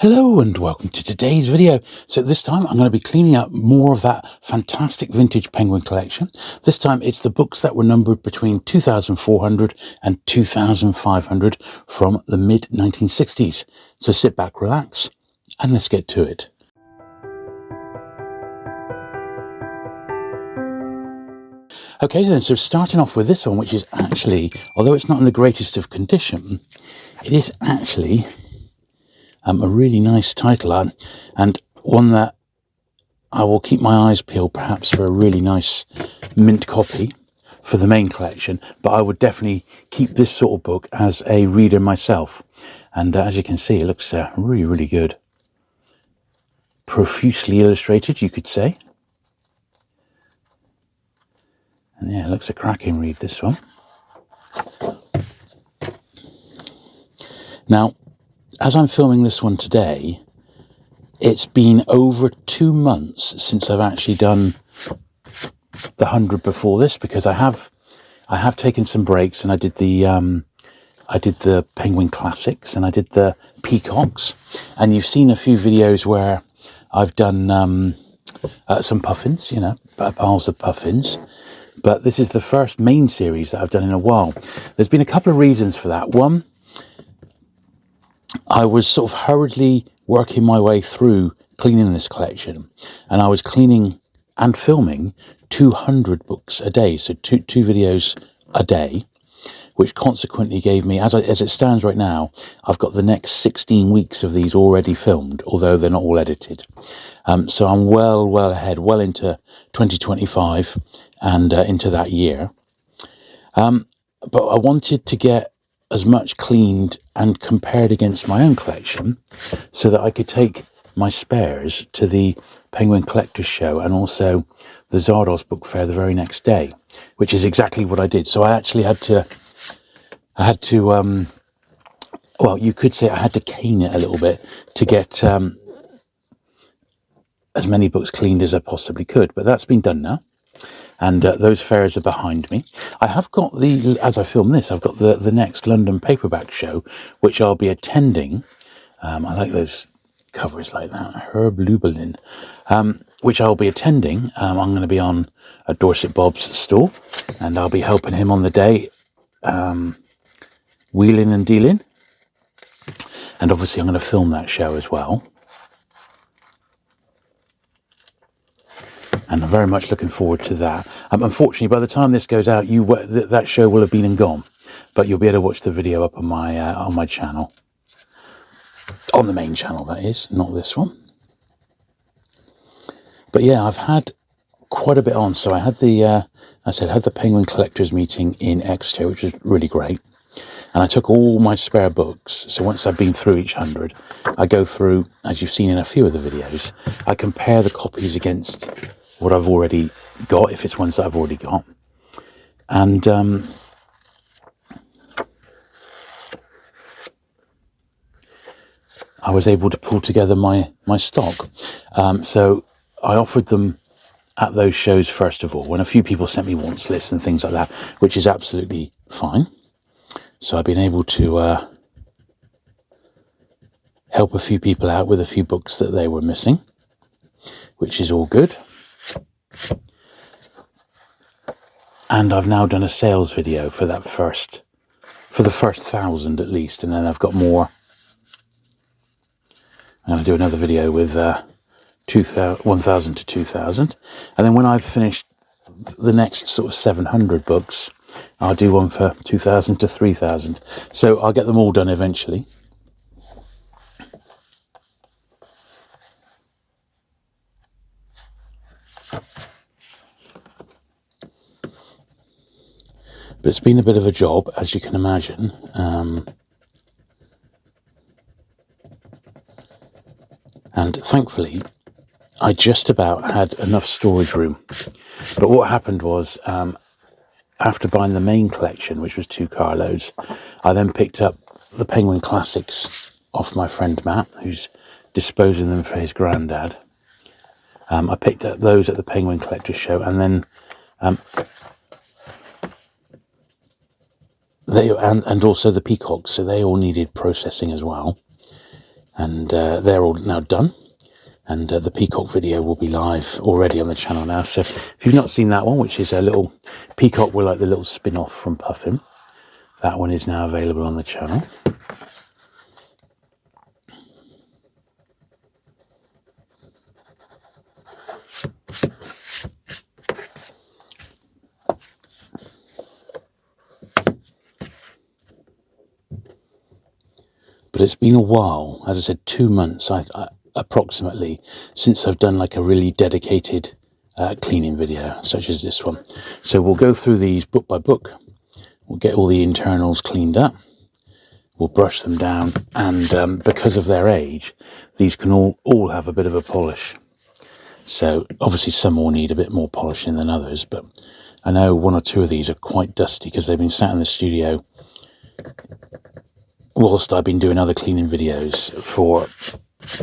Hello and welcome to today's video. So this time I'm going to be cleaning up more of that fantastic vintage Penguin collection. This time it's the books that were numbered between 2400 and 2500 from the mid 1960s. So sit back, relax, and let's get to it. Okay then, so starting off with this one, which is actually, although it's not in the greatest of condition, it is actually a really nice title and one that I will keep my eyes peeled perhaps for a really nice mint copy for the main collection, but I would definitely keep this sort of book as a reader myself. And as you can see, it looks really, really good. Profusely illustrated, you could say. And yeah, it looks a cracking read, this one. Now, as I'm filming this one today, it's been over 2 months since I've actually done the 100 before this, because I have taken some breaks, and I did the Penguin Classics and I did the Peacocks, and you've seen a few videos where I've done some puffins, piles of puffins, but this is the first main series that I've done in a while. There's been a couple of reasons for that. One, I was sort of hurriedly working my way through cleaning this collection, and I was cleaning and filming 200 books a day, so two videos a day, which consequently gave me, as it stands right now, I've got the next 16 weeks of these already filmed, although they're not all edited. So I'm well ahead, well into 2025 and into that year. But I wanted to get as much cleaned and compared against my own collection so that I could take my spares to the Penguin Collectors Show and also the Zardos Book Fair the very next day, which is exactly what I did. So I actually had to, well, you could say I had to cane it a little bit to get as many books cleaned as I possibly could, but that's been done now. And those fairs are behind me. I have got as I film this, I've got the next London paperback show, which I'll be attending. I like those covers like that, Herb Lubalin, which I'll be attending. I'm going to be on a Dorset Bob's stall, and I'll be helping him on the day, wheeling and dealing. And obviously I'm going to film that show as well. And I'm very much looking forward to that. Unfortunately, by the time this goes out, that show will have been and gone, but you'll be able to watch the video up on my channel, on the main channel, that is, not this one. But yeah, I've had quite a bit on. So I had the Penguin Collectors meeting in Exeter, which was really great. And I took all my spare books. So once I've been through each 100, I go through, as you've seen in a few of the videos, I compare the copies against what I've already got, if it's ones that I've already got. And I was able to pull together my stock. So I offered them at those shows, first of all, when a few people sent me wants lists and things like that, which is absolutely fine. So I've been able to help a few people out with a few books that they were missing, which is all good. And I've now done a sales video for the first 1,000 at least, and then I've got more. I'm going to do another video with 1,000 to 2,000, and then when I've finished the next sort of 700 books, I'll do one for 2,000 to 3,000. So I'll get them all done eventually. But it's been a bit of a job, as you can imagine. And thankfully, I just about had enough storage room. But what happened was, after buying the main collection, which was 2 carloads, I then picked up the Penguin Classics off my friend Matt, who's disposing them for his granddad. I picked up those at the Penguin Collectors Show, and then and also the Peacocks, so they all needed processing as well. and they're all now done. And the peacock video will be live already on the channel now. So if you've not seen that one, which is a little peacock with like the little spin-off from Puffin, that one is now available on the channel. But it's been a while, as I said, 2 months approximately, since I've done like a really dedicated cleaning video, such as this one. So we'll go through these book by book. We'll get all the internals cleaned up. We'll brush them down. And because of their age, these can all have a bit of a polish. So obviously some will need a bit more polishing than others, but I know 1 or 2 of these are quite dusty because they've been sat in the studio whilst I've been doing other cleaning videos for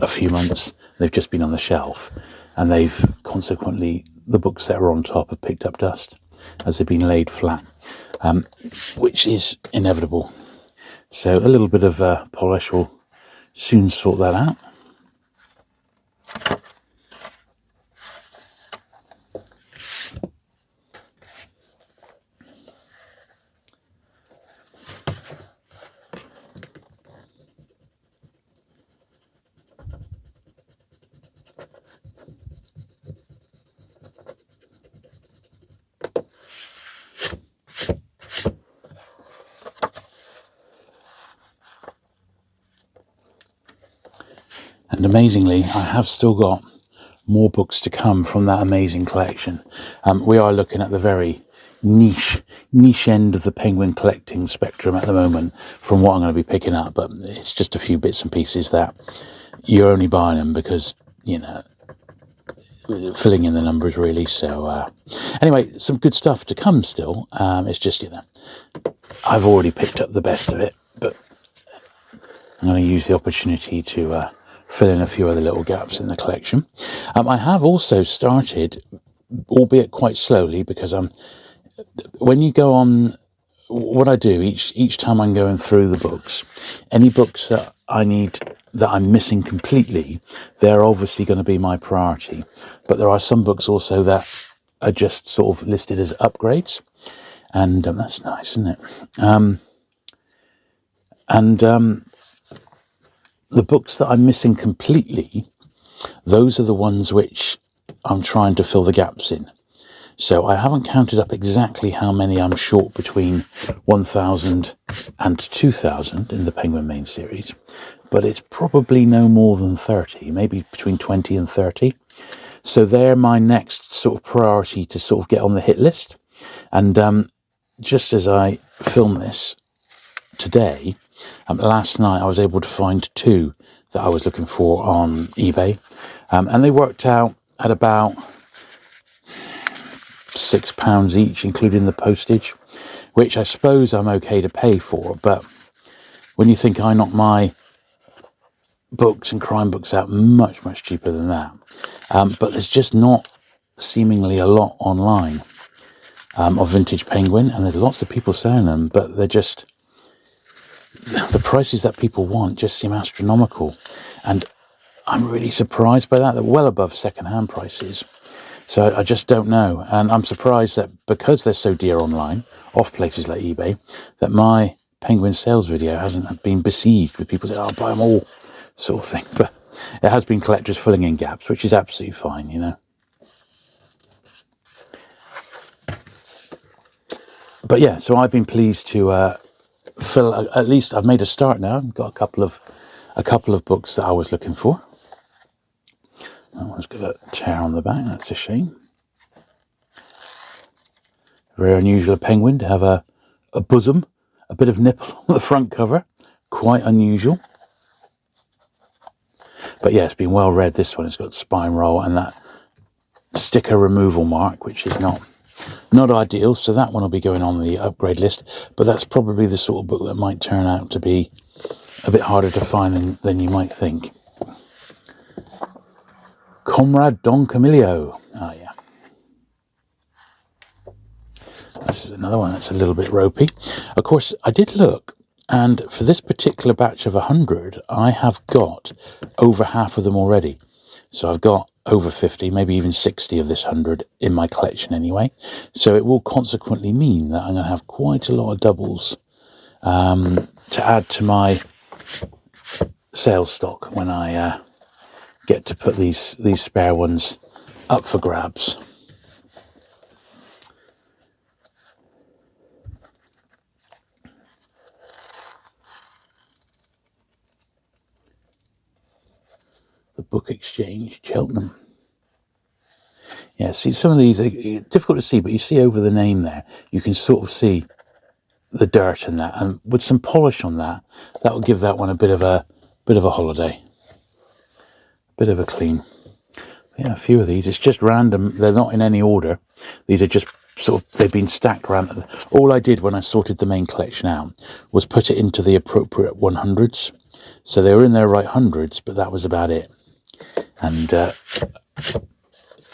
a few months. They've just been on the shelf, and they've consequently, the books that are on top have picked up dust as they've been laid flat, which is inevitable. So a little bit of polish will soon sort that out. And amazingly, I have still got more books to come from that amazing collection. We are looking at the very niche end of the penguin collecting spectrum at the moment from what I'm going to be picking up, but it's just a few bits and pieces that you're only buying them because, you know, filling in the numbers really. So anyway, some good stuff to come still. It's just, you know, I've already picked up the best of it, but I'm going to use the opportunity to fill in a few other little gaps in the collection. I have also started, albeit quite slowly, because when you go on, what I do each time I'm going through the books, any books that I need, that I'm missing completely, they're obviously going to be my priority. But there are some books also that are just sort of listed as upgrades, and that's nice, isn't it? The books that I'm missing completely, those are the ones which I'm trying to fill the gaps in. So I haven't counted up exactly how many I'm short between 1,000 and 2,000 in the Penguin main series, but it's probably no more than 30, maybe between 20 and 30. So they're my next sort of priority to sort of get on the hit list. And just as I film this today, last night I was able to find 2 that I was looking for on eBay, and they worked out at about £6 each, including the postage, which I suppose I'm okay to pay for. But when you think I knock my books and crime books out much cheaper than that, but there's just not seemingly a lot online of vintage Penguin, and there's lots of people selling them, but they're just, the prices that people want just seem astronomical, and I'm really surprised by that. They're well above second-hand prices. So I just don't know. And I'm surprised that because they're so dear online, off places like eBay, that my Penguin sales video hasn't been besieged with people saying, "Oh, I'll buy them all," sort of thing. But it has been collectors filling in gaps, which is absolutely fine, you know. But yeah, so I've been pleased to fill, at least I've made a start now. I've got a couple of books that I was looking for. That one's got a tear on the back, that's a shame. Very unusual Penguin to have a bosom, a bit of nipple on the front cover. Quite unusual. But yeah, it's been well read, this one. It's got spine roll and that sticker removal mark, which is not ideal. So that one will be going on the upgrade list. But that's probably the sort of book that might turn out to be a bit harder to find than you might think. Comrade Don Camillo. Oh, yeah. This is another one that's a little bit ropey. Of course, I did look And for this particular batch of 100, I have got over half of them already. So I've got over 50, maybe even 60 of this 100 in my collection anyway. So it will consequently mean that I'm going to have quite a lot of doubles to add to my sales stock when I get to put these spare ones up for grabs. The Book Exchange, Cheltenham. Yeah, see, some of these are difficult to see, but you see over the name there, you can sort of see the dirt in that, and with some polish on that, that will give that one a bit of a holiday, bit of a clean. Yeah, a few of these, it's just random. They're not in any order. These are just sort of, they've been stacked random. All I did when I sorted the main collection out was put it into the appropriate 100s. So they were in their right hundreds, but that was about it. And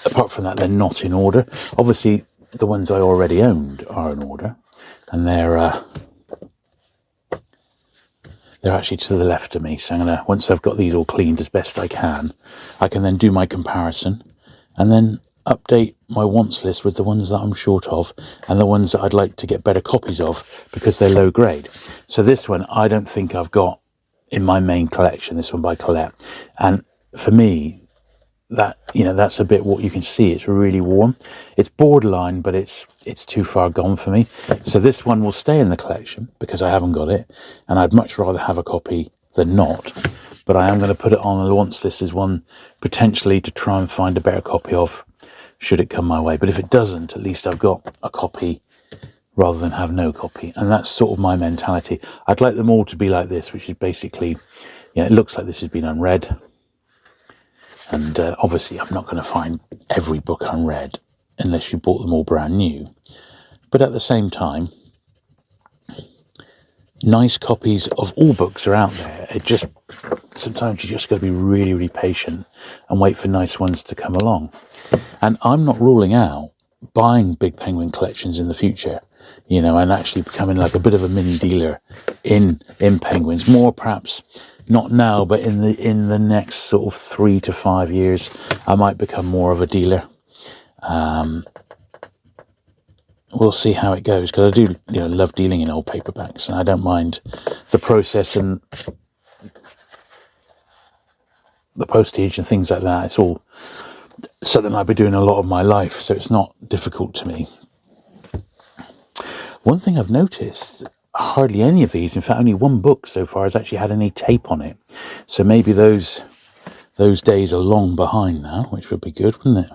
apart from that, they're not in order. Obviously, the ones I already owned are in order, and they're actually to the left of me. So I'm gonna, once I've got these all cleaned as best I can then do my comparison, and then update my wants list with the ones that I'm short of and the ones that I'd like to get better copies of because they're low grade. So this one I don't think I've got in my main collection, this one by Colette, and for me, that, you know, that's a bit what you can see. It's really warm. It's borderline, but it's too far gone for me. So this one will stay in the collection because I haven't got it, and I'd much rather have a copy than not. But I am going to put it on the wants list as one potentially to try and find a better copy of, should it come my way. But if it doesn't, at least I've got a copy rather than have no copy. And that's sort of my mentality. I'd like them all to be like this, which is basically, yeah, it looks like this has been unread. And obviously I'm not going to find every book unread unless you bought them all brand new. But at the same time, nice copies of all books are out there. It just, sometimes you just got to be really, really patient and wait for nice ones to come along. And I'm not ruling out buying big Penguin collections in the future, you know, and actually becoming like a bit of a mini dealer in Penguins. More perhaps not now, but in the next sort of 3 to 5 years, I might become more of a dealer. We'll see how it goes, because I do, you know, love dealing in old paperbacks, and I don't mind the process and the postage and things like that. It's all something I've been doing a lot of my life, so it's not difficult to me. One thing I've noticed, hardly any of these, in fact only one book so far has actually had any tape on it. So maybe those days are long behind now, which would be good, wouldn't it?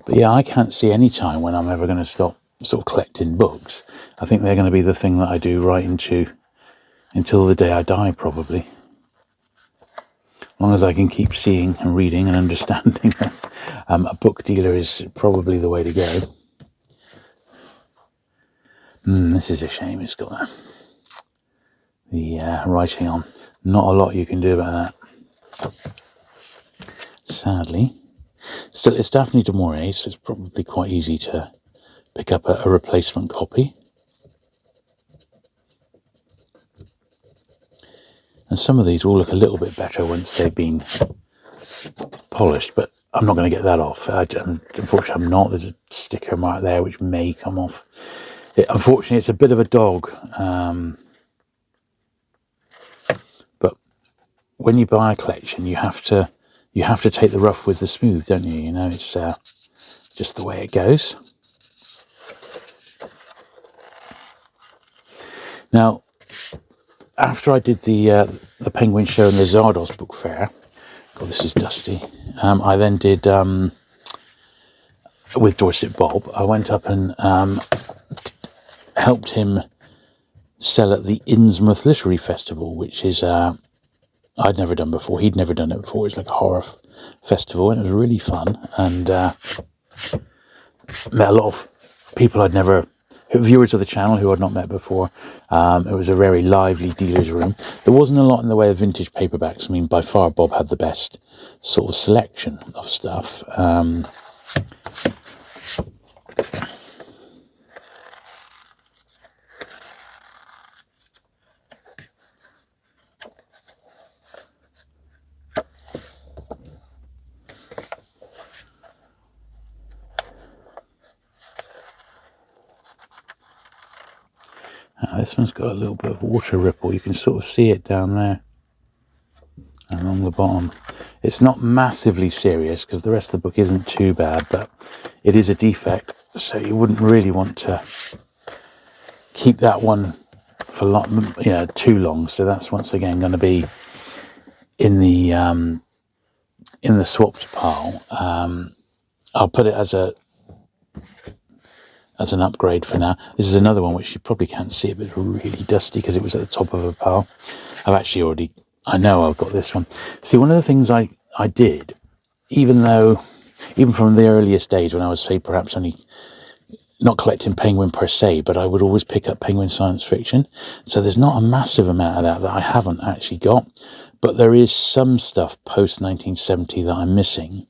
But yeah, I can't see any time when I'm ever going to stop sort of collecting books. I think they're going to be the thing that I do right until the day I die, probably. As long as I can keep seeing and reading and understanding, a book dealer is probably the way to go. This is a shame. It's got the writing on. Not a lot you can do about that, sadly. Still, it's Daphne du Maurier, so it's probably quite easy to pick up a replacement copy. And some of these will look a little bit better once they've been polished, but I'm not going to get that off. Unfortunately, I'm not. There's a sticker mark there which may come off. Unfortunately, it's a bit of a dog. But when you buy a collection, you have to take the rough with the smooth, don't you? You know, it's just the way it goes. Now, after I did the Penguin Show and the Zardos Book Fair, God, this is dusty. I then did with Dorset Bob. I went up and helped him sell at the Innsmouth Literary Festival, which is I'd never done before. He'd never done it before. It's like a horror festival, and it was really fun. And met a lot of people who viewers of the channel who I'd not met before. It was a very lively dealer's room. There wasn't a lot in the way of vintage paperbacks. I mean, by far Bob had the best sort of selection of stuff. This one's got a little bit of water ripple. You can sort of see it down there along the bottom. It's not massively serious because the rest of the book isn't too bad, but it is a defect, so you wouldn't really want to keep that one for too long. So that's once again going to be in the swapped pile. I'll put it as an upgrade for now. This is another one which you probably can't see it, but it's really dusty because it was at the top of a pile. I know I've got this one. See, one of the things I did, even from the earliest days when I was, say, perhaps only not collecting Penguin per se, but I would always pick up Penguin science fiction. So there's not a massive amount of that I haven't actually got, but there is some stuff post 1970 that I'm missing.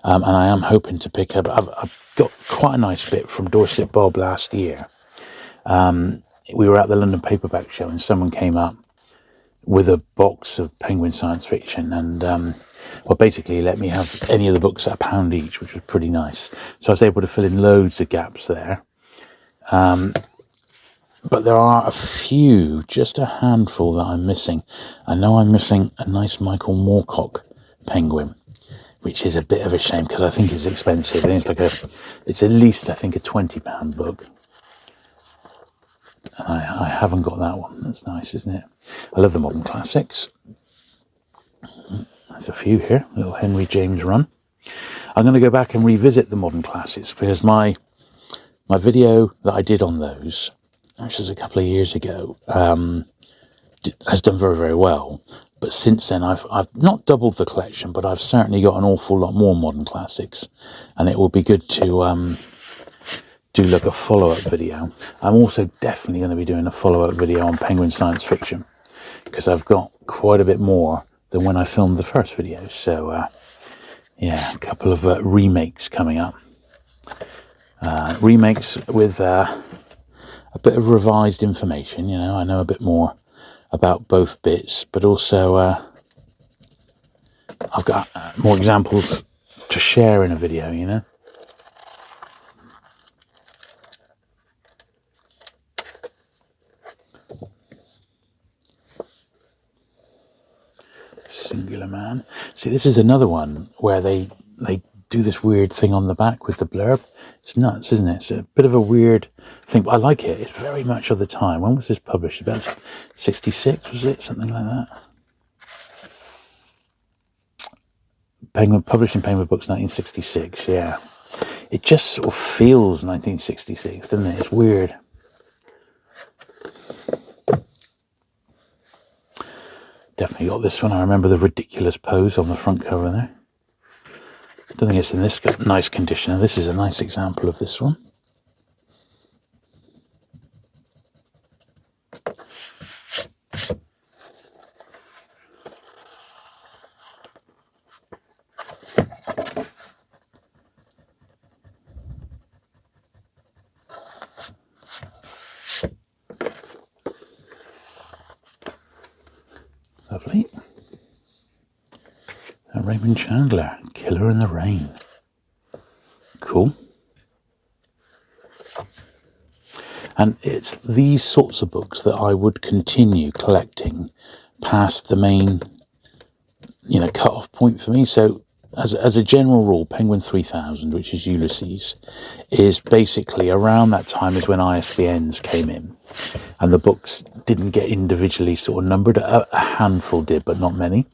And I am hoping to pick up. I've got quite a nice bit from Dorset Bob last year. We were at the London Paperback Show and someone came up with a box of Penguin science fiction and basically let me have any of the books at £1 each, which was pretty nice. So I was able to fill in loads of gaps there. But there are a few, just a handful that I'm missing. I know I'm missing a nice Michael Moorcock Penguin, which is a bit of a shame because I think it's expensive. I think it's at least, I think, a £20 book. And I haven't got that one. That's nice, isn't it? I love the modern classics. There's a few here, little Henry James run. I'm going to go back and revisit the modern classics because my video that I did on those, which was a couple of years ago, has done very, very well. But since then, I've not doubled the collection, but I've certainly got an awful lot more modern classics, and it will be good to do like a follow-up video. I'm also definitely going to be doing a follow-up video on Penguin science fiction because I've got quite a bit more than when I filmed the first video. So yeah, a couple of remakes coming up. Remakes with a bit of revised information. I know a bit more about both bits, but also I've got more examples to share in a video, Singular Man. See, this is another one where they do this weird thing on the back with the blurb. It's nuts, isn't it? It's a bit of a weird thing, but I like it. It's very much of the time. When was this published? About 66, was it? Something like that. Published in Penguin Books, 1966, yeah. It just sort of feels 1966, doesn't it? It's weird. Definitely got this one. I remember the ridiculous pose on the front cover there. I don't think it's in this nice condition. This is a nice example of this one. Lovely. Raymond Chandler, Killer in the Rain. Cool. And it's these sorts of books that I would continue collecting past the main, cut-off point for me. So as a general rule, Penguin 3000, which is Ulysses, is basically around that time is when ISBNs came in. And the books didn't get individually sort of numbered. A handful did, but not many.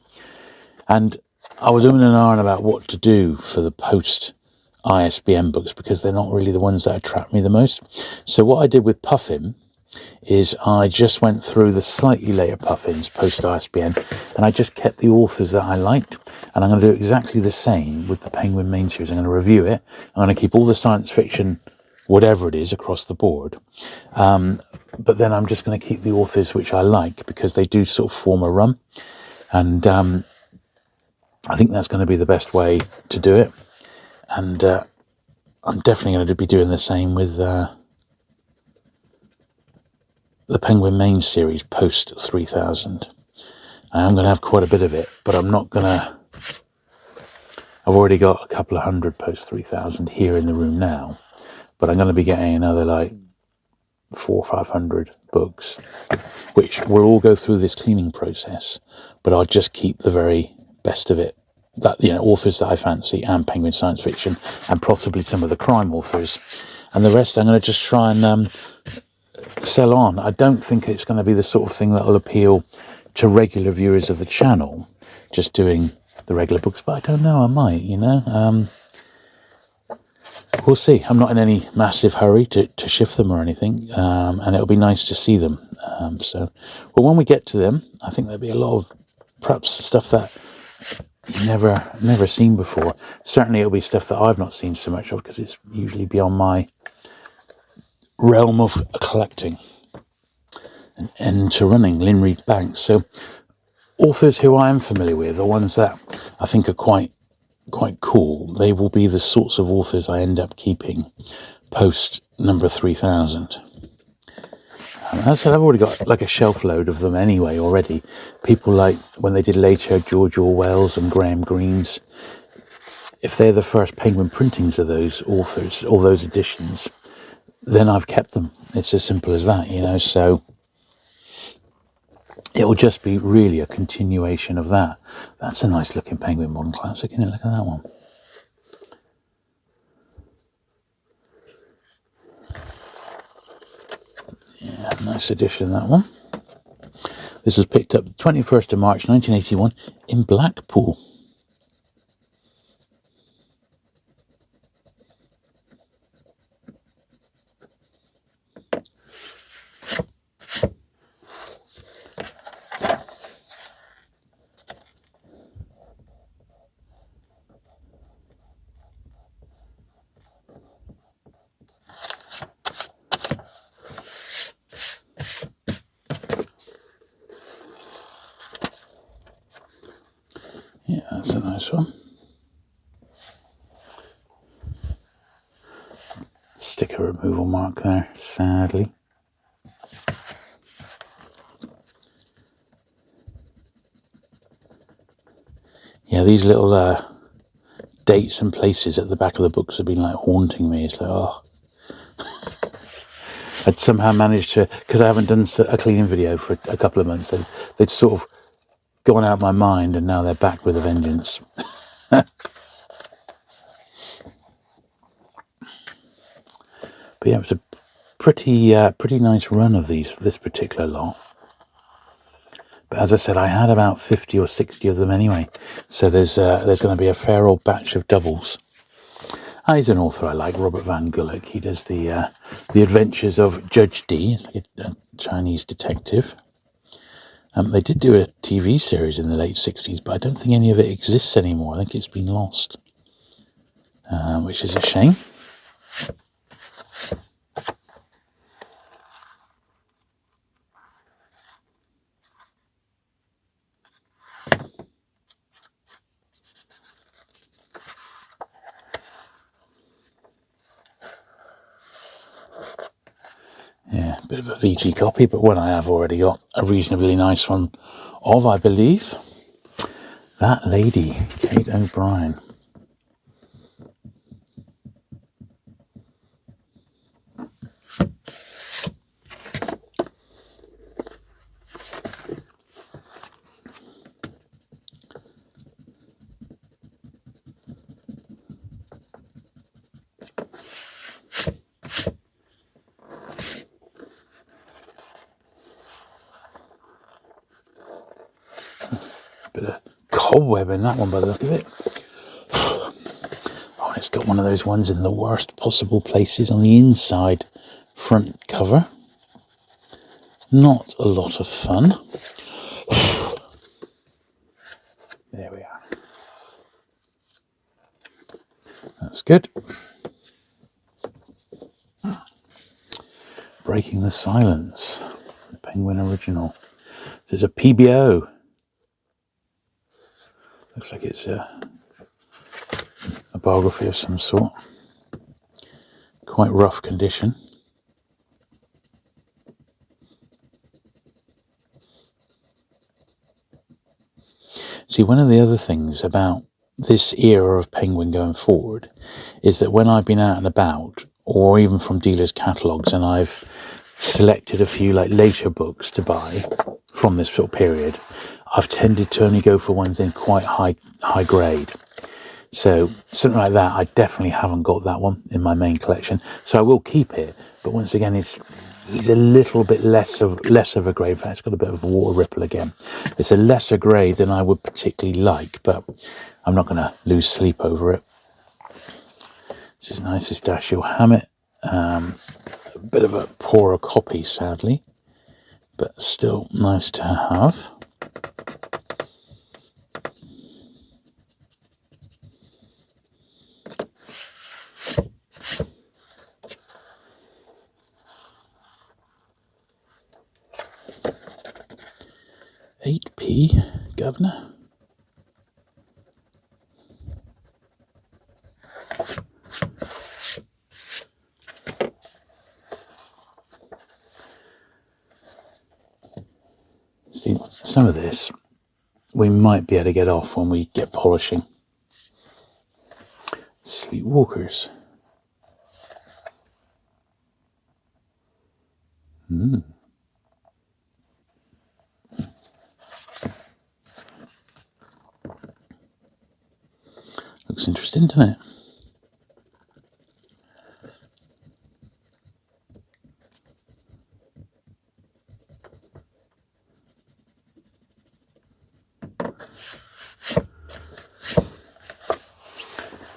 And I was umming and ahhing about what to do for the post-ISBN books because they're not really the ones that attract me the most. So what I did with Puffin is I just went through the slightly later Puffins post-ISBN and I just kept the authors that I liked. And I'm going to do exactly the same with the Penguin main series. I'm going to review it. I'm going to keep all the science fiction whatever it is across the board. But then I'm just going to keep the authors which I like, because they do sort of form a run. And I think that's going to be the best way to do it. And I'm definitely going to be doing the same with the Penguin Main series post 3000. I am going to have quite a bit of it, but I'm not going to... I've already got a couple of hundred post 3000 here in the room now, but I'm going to be getting another like 400 or 500 books, which will all go through this cleaning process, but I'll just keep the very best of it. That, you know, authors that I fancy, and Penguin science fiction, and possibly some of the crime authors, and the rest I'm going to just try and sell on. I don't think it's going to be the sort of thing that will appeal to regular viewers of the channel, just doing the regular books, but I don't know, I might, you know. We'll see. I'm not in any massive hurry to shift them or anything, and it'll be nice to see them. Well, when we get to them, I think there'll be a lot of perhaps stuff that you've never seen before. Certainly it'll be stuff that I've not seen so much of, because it's usually beyond my realm of collecting and to running. Lynn Reed Banks. So authors who I am familiar with, the ones that I think are quite cool, they will be the sorts of authors I end up keeping post number 3000. As I said, I've already got like a shelf load of them anyway already. People like, when they did later, George Orwell's and Graham Greene's, if they're the first Penguin printings of those authors, all those editions, then I've kept them. It's as simple as that, you know. So it will just be really a continuation of that. That's a nice looking Penguin modern classic, isn't it? Look at that one. Yeah, nice edition, that one. This was picked up the 21st of March 1981 in Blackpool. Yeah, that's a nice one. Sticker removal mark there, sadly. Yeah, these little dates and places at the back of the books have been like haunting me. It's like, oh. I'd somehow managed to, because I haven't done a cleaning video for a couple of months, they'd sort of gone out of my mind, and now they're back with a vengeance. But yeah, it was a pretty nice run of this particular lot. But as I said, I had about 50 or 60 of them anyway, so there's going to be a fair old batch of doubles. He's an author I like, Robert Van Gulik. He does the Adventures of Judge D. It's like a Chinese detective. They did do a TV series in the late 60s, but I don't think any of it exists anymore. I think it's been lost, which is a shame. Yeah, a bit of a VG copy, but one I have already got a reasonably nice one of, I believe. That lady, Kate O'Brien. Bit of cobweb in that one by the look of it. Oh, it's got one of those ones in the worst possible places on the inside front cover. Not a lot of fun. There we are. That's good. Breaking the Silence, the Penguin original. There's a PBO. Looks like it's a biography of some sort. Quite rough condition. See, one of the other things about this era of Penguin going forward is that when I've been out and about, or even from dealers' catalogues, and I've selected a few like later books to buy from this sort of period, I've tended to only go for ones in quite high grade. So something like that, I definitely haven't got that one in my main collection. So I will keep it, but once again, he's a little bit less of a grade. In fact, it's got a bit of a water ripple again. It's a lesser grade than I would particularly like, but I'm not going to lose sleep over it. This is nice, this Dashiell Hammett. A bit of a poorer copy, sadly, but still nice to have. £8p, Governor. See, some of this we might be able to get off when we get polishing. Sleepwalkers. Looks interesting, doesn't it?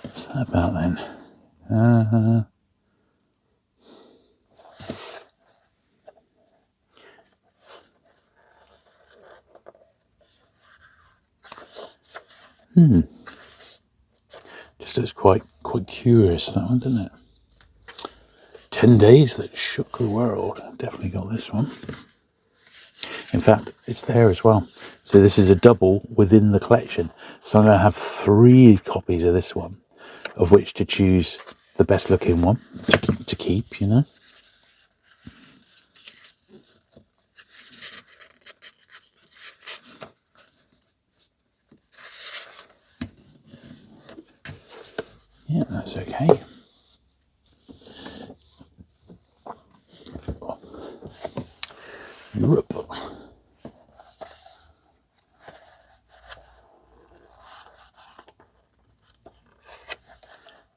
What's that about then? Just looks quite curious, that one, doesn't it? 10 Days That Shook the World. Definitely got this one. In fact, it's there as well. So this is a double within the collection. So I'm going to have 3 copies of this one, of which to choose the best looking one to keep, you know. Yeah, that's okay. Europe.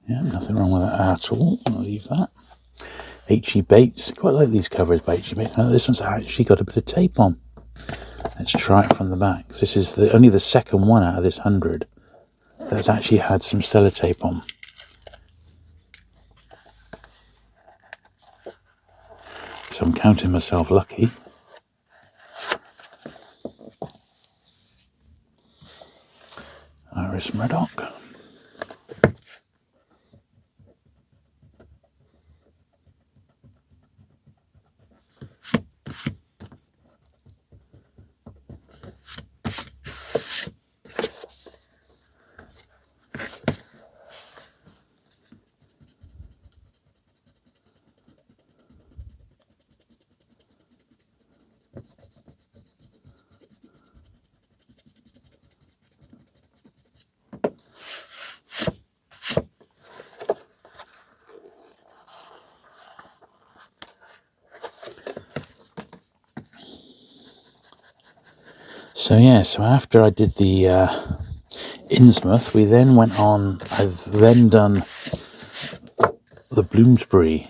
Yeah, nothing wrong with that at all. I'll leave that. H.E. Bates. Quite like these covers by H.E. Bates. Now, this one's actually got a bit of tape on. Let's try it from the back. This is only the second one out of this 100 that's actually had some sellotape on. So I'm counting myself lucky. Iris Murdoch. So yeah, so after I did the Innsmouth, we then went on. I've then done the Bloomsbury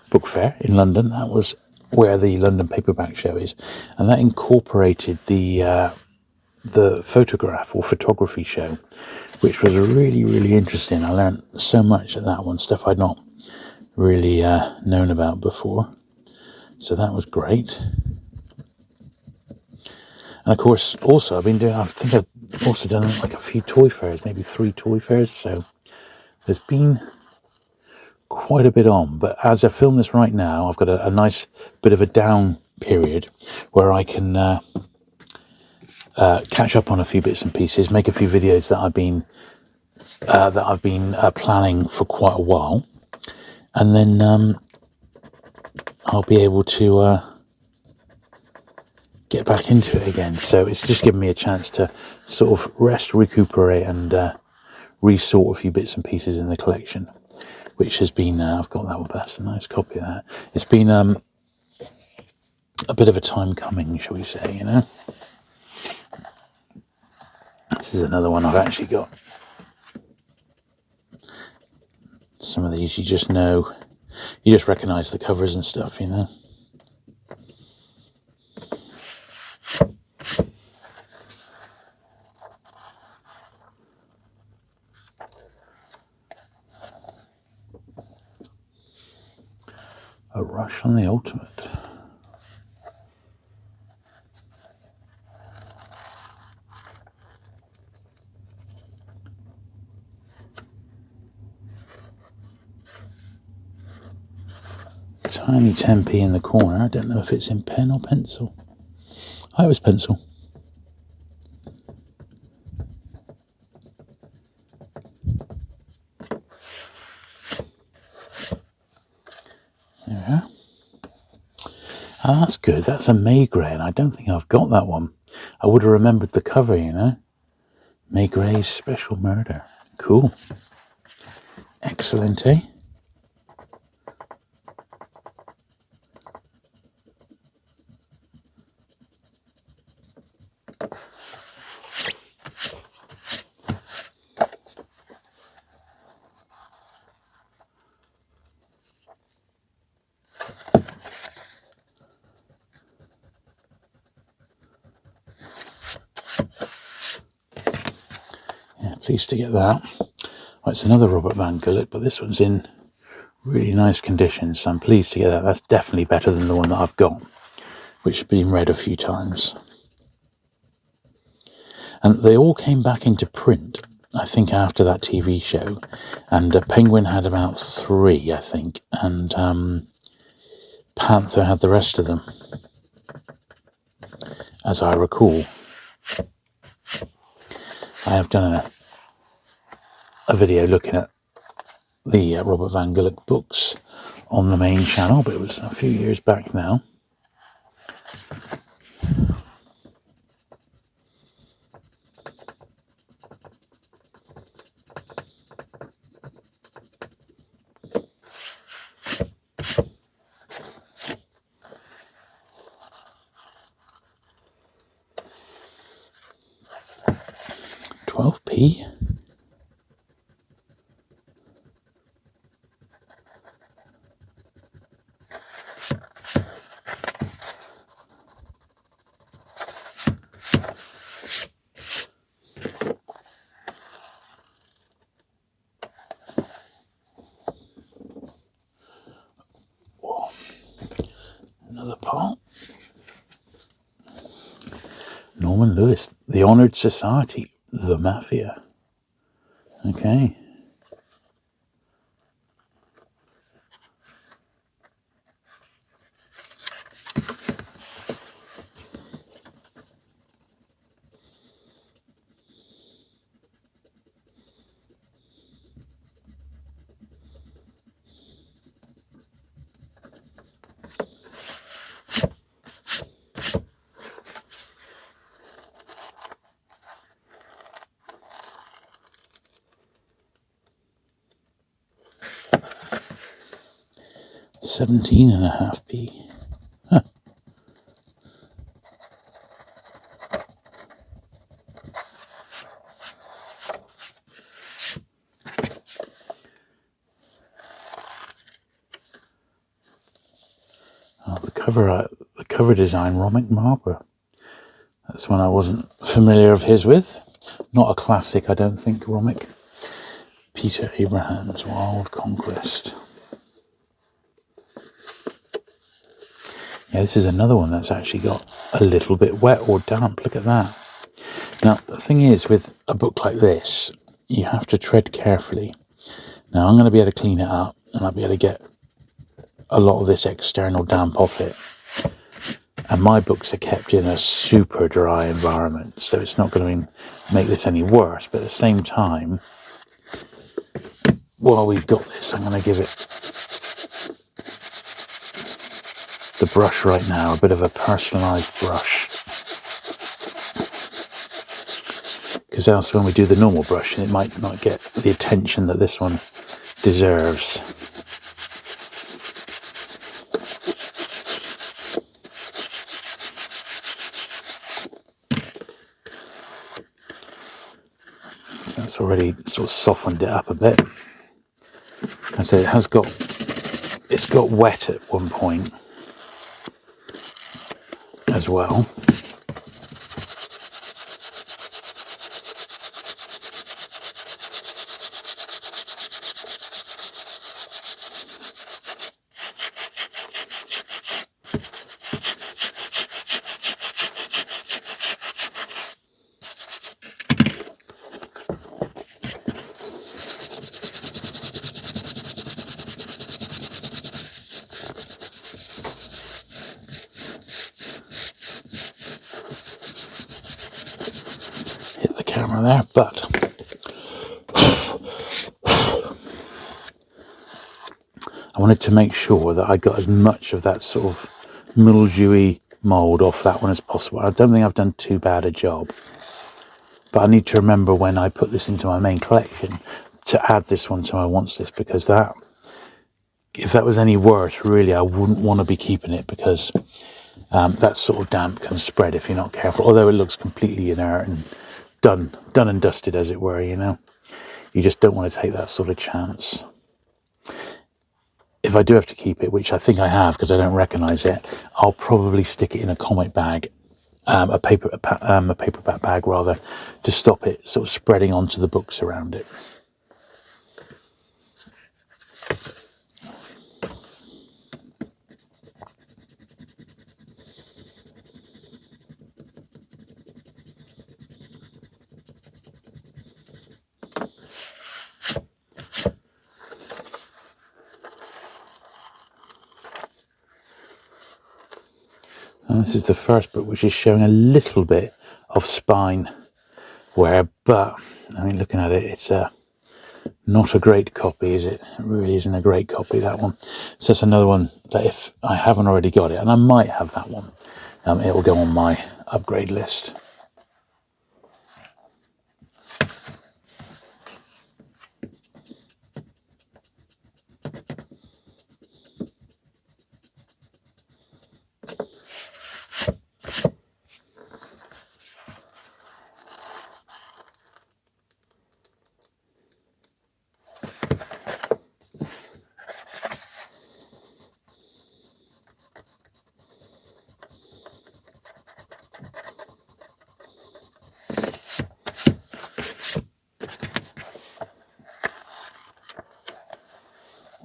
Book Fair in London. That was where the London Paperback Show is, and that incorporated the photograph or photography show, which was really interesting. I learned so much at that one, stuff I'd not really known about before. So that was great. And of course, also I think I've also done like a few toy fairs, maybe 3 toy fairs. So there's been quite a bit on, but as I film this right now, I've got a nice bit of a down period where I can catch up on a few bits and pieces, make a few videos that I've been planning for quite a while, and then I'll be able to get back into it again. So it's just given me a chance to sort of rest, recuperate, and resort a few bits and pieces in the collection, which has been, I've got that one, that's a nice copy of that. It's been a bit of a time coming, shall we say, you know. This is another one I've actually got. Some of these you just know, you just recognise the covers and stuff, you know. A Rush on the Ultimate. Tiny 10p in the corner. I don't know if it's in pen or pencil. Oh, it was pencil. There we are. Oh, that's good. That's a Maigret, and I don't think I've got that one. I would have remembered the cover, you know. Maigret's Special Murder. Cool. Excellent, eh? Yeah, pleased to get that. Oh, it's another Robert Van Gulik, but this one's in really nice condition, so I'm pleased to get that. That's definitely better than the one that I've got, which has been read a few times. And they all came back into print, I think, after that TV show. And Penguin had about 3, I think, and Panther had the rest of them, as I recall. I have done a video looking at the Robert Van Gulik books on the main channel, but it was a few years back now. £12p. Another part. Norman Lewis, The Honoured Society, The Mafia. Okay. £17.5p. Huh. Oh, the cover design, Romick Marber. That's one I wasn't familiar of his with. Not a classic, I don't think, Romick. Peter Abraham's Wild Conquest. Yeah, this is another one that's actually got a little bit wet or damp. Look at that. Now, the thing is, with a book like this, you have to tread carefully. Now, I'm going to be able to clean it up and I'll be able to get a lot of this external damp off it. And my books are kept in a super dry environment, so it's not going to make this any worse. But at the same time, while we've got this, I'm going to give it the brush right now, a bit of a personalised brush. Because else when we do the normal brushing, it might not get the attention that this one deserves. So that's already sort of softened it up a bit. I said it's got wet at one point as well. Hit the camera there, but I wanted to make sure that I got as much of that sort of mildewy mould off that one as possible. I don't think I've done too bad a job, but I need to remember when I put this into my main collection to add this one to my wants list, because that, if that was any worse, really I wouldn't want to be keeping it, because that sort of damp can spread if you're not careful. Although it looks completely inert and done and dusted, as it were, you know. You just don't want to take that sort of chance. If I do have to keep it, which I think I have because I don't recognise it, I'll probably stick it in a comic bag, a paperback bag rather, to stop it sort of spreading onto the books around it. And this is the first book which is showing a little bit of spine wear, but I mean, looking at it, it's not a great copy, is it? It really isn't a great copy, that one. So that's another one that if I haven't already got it, and I might have that one, it will go on my upgrade list.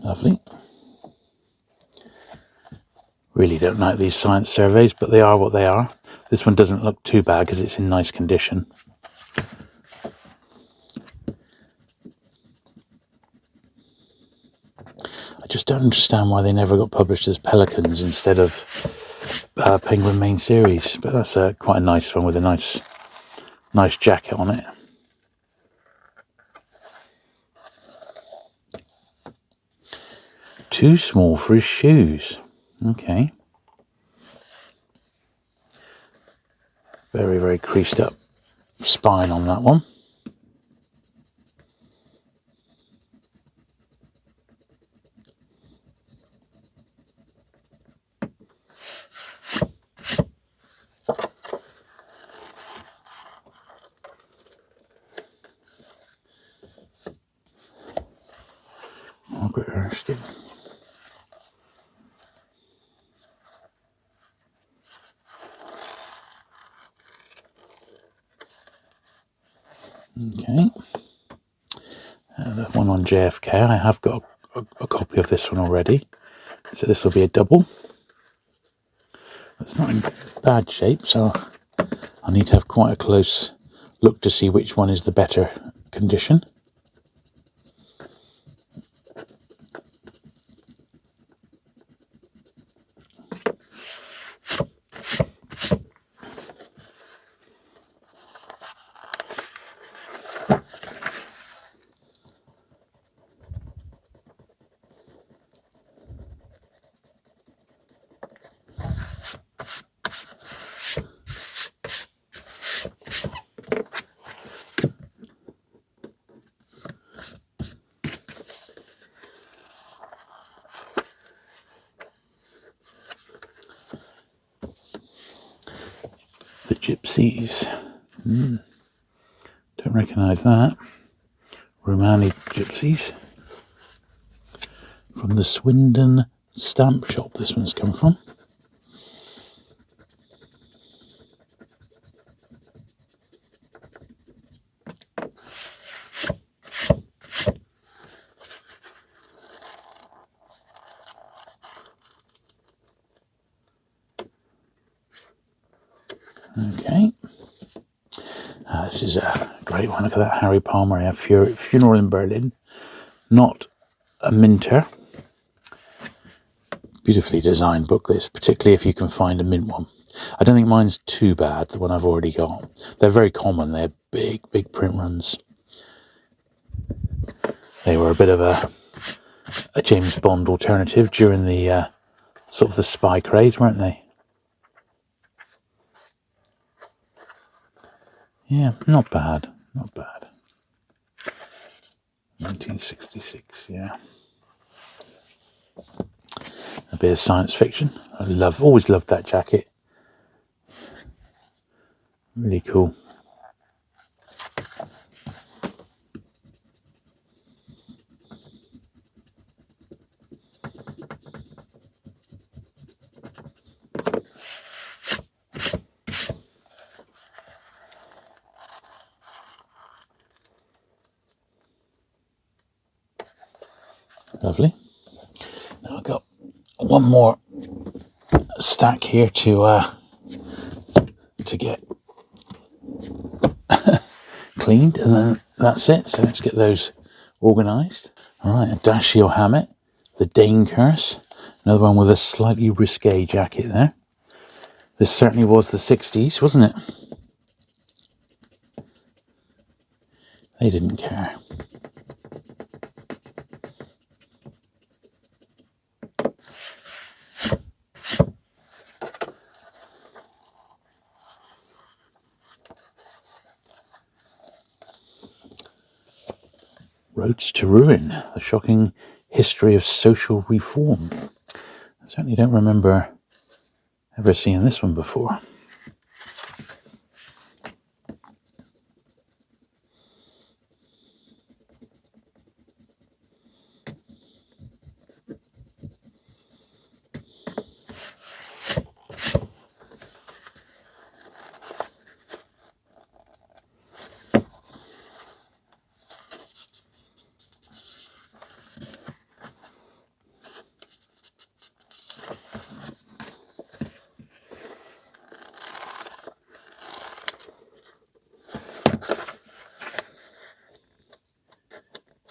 Lovely. Really don't like these science surveys, but they are what they are. This one doesn't look too bad because it's in nice condition. I just don't understand why they never got published as Pelicans instead of Penguin main series, but that's quite a nice one with a nice jacket on it. Too small for his shoes. Okay. Very, very creased up spine on that one. Margaret Erskine. Okay. The one on JFK, I have got a copy of this one already. So this will be a double. It's not in bad shape, so I need to have quite a close look to see which one is the better condition. Gypsies. Don't recognise that. Romani Gypsies. From the Swindon Stamp Shop, this one's come from. Okay. This is a great one. Look at that Harry Palmer. I have Funeral in Berlin. Not a minter. Beautifully designed book, this, particularly if you can find a mint one. I don't think mine's too bad, the one I've already got. They're very common. They're big print runs. They were a bit of a James Bond alternative during the sort of the spy craze, weren't they? Yeah, not bad. Not bad. 1966, yeah. A bit of science fiction. Always loved that jacket. Really cool. Lovely. Now I've got one more stack here to get cleaned, and then that's it. So let's get those organised. All right, a Dashiell Hammett, the Dane Curse, another one with a slightly risque jacket there. This certainly was the 60s, wasn't it? They didn't care. Roads to Ruin, the shocking history of social reform. I certainly don't remember ever seeing this one before.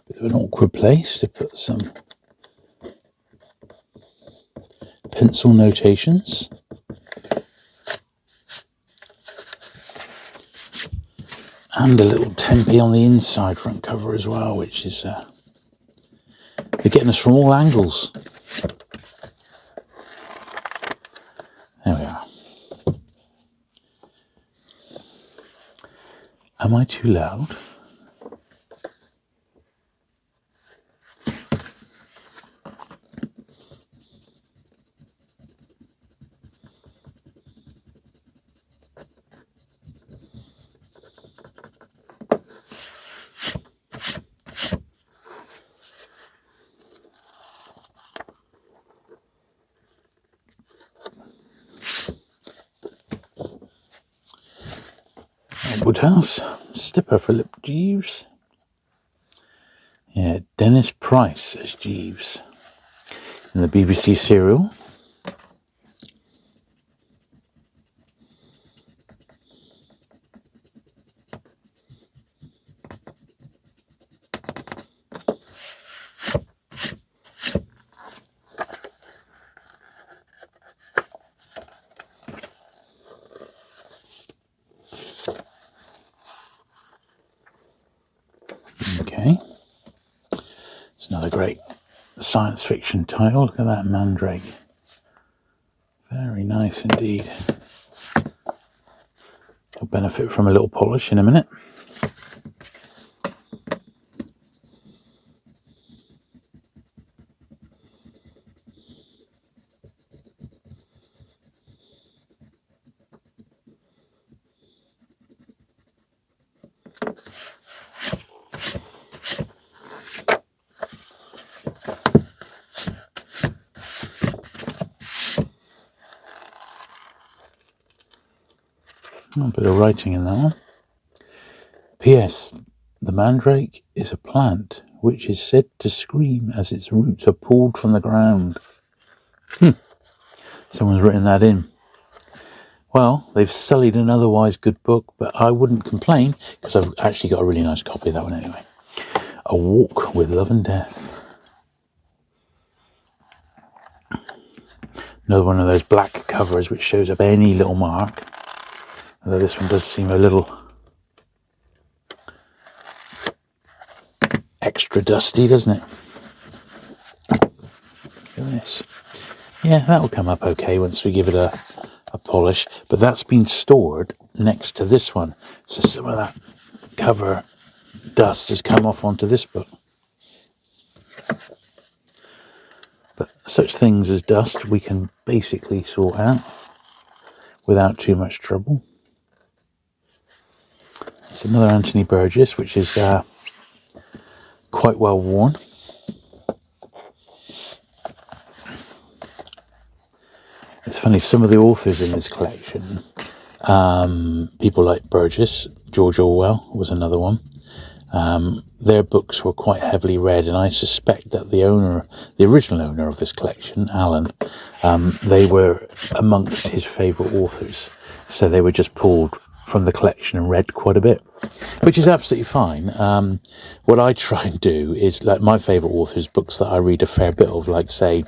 Bit of an awkward place to put some pencil notations. And a little Tempe on the inside front cover as well, which is they're getting us from all angles. There we are. Am I too loud? Woodhouse, Stipper Philip Jeeves. Yeah, Dennis Price as Jeeves in the BBC serial. Okay, it's another great science fiction title. Look at that Mandrake. Very nice indeed. I'll benefit from a little polish in a minute. A bit of writing in that one. P.S. The mandrake is a plant which is said to scream as its roots are pulled from the ground. Someone's written that in. Well, they've sullied an otherwise good book, but I wouldn't complain because I've actually got a really nice copy of that one anyway. A Walk with Love and Death. Another one of those black covers which shows up any little mark. Although this one does seem a little extra dusty, doesn't it? Look at this. Yeah, that'll come up okay once we give it a polish. But that's been stored next to this one. So some of that cover dust has come off onto this book. But such things as dust we can basically sort out without too much trouble. It's another Anthony Burgess, which is quite well worn. It's funny, some of the authors in this collection, people like Burgess, George Orwell was another one. Their books were quite heavily read, and I suspect that the original owner of this collection, Alan, they were amongst his favourite authors. So they were just pulled from the collection and read quite a bit, which is absolutely fine. What I try and do is, like, my favourite authors, books that I read a fair bit of, like, say,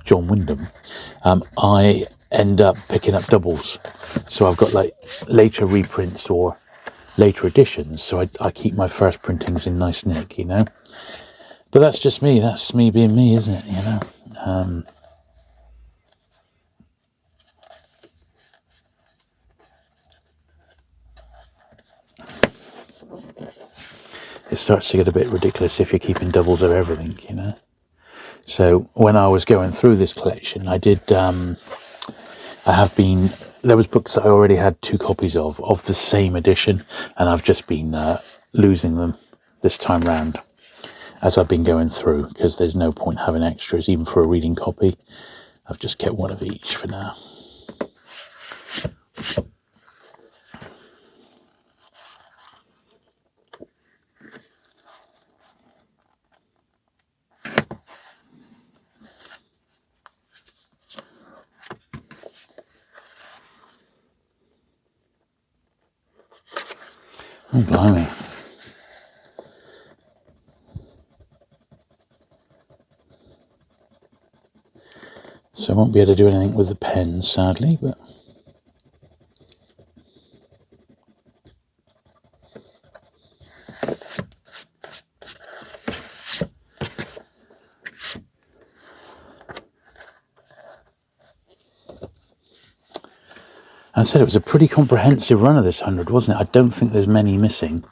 John Wyndham, I end up picking up doubles. So I've got, like, later reprints or later editions, so I keep my first printings in nice nick, you know. But that's just me. That's me being me, isn't it? You know. It starts to get a bit ridiculous if you're keeping doubles of everything, you know. So when I was going through this collection, I did. There was books that I already had 2 copies of the same edition, and I've just been losing them this time round as I've been going through, because there's no point having extras even for a reading copy. I've just kept one of each for now. Oh, blimey. So I won't be able to do anything with the pen, sadly, but... I said it was a pretty comprehensive run of this 100, wasn't it? I don't think there's many missing.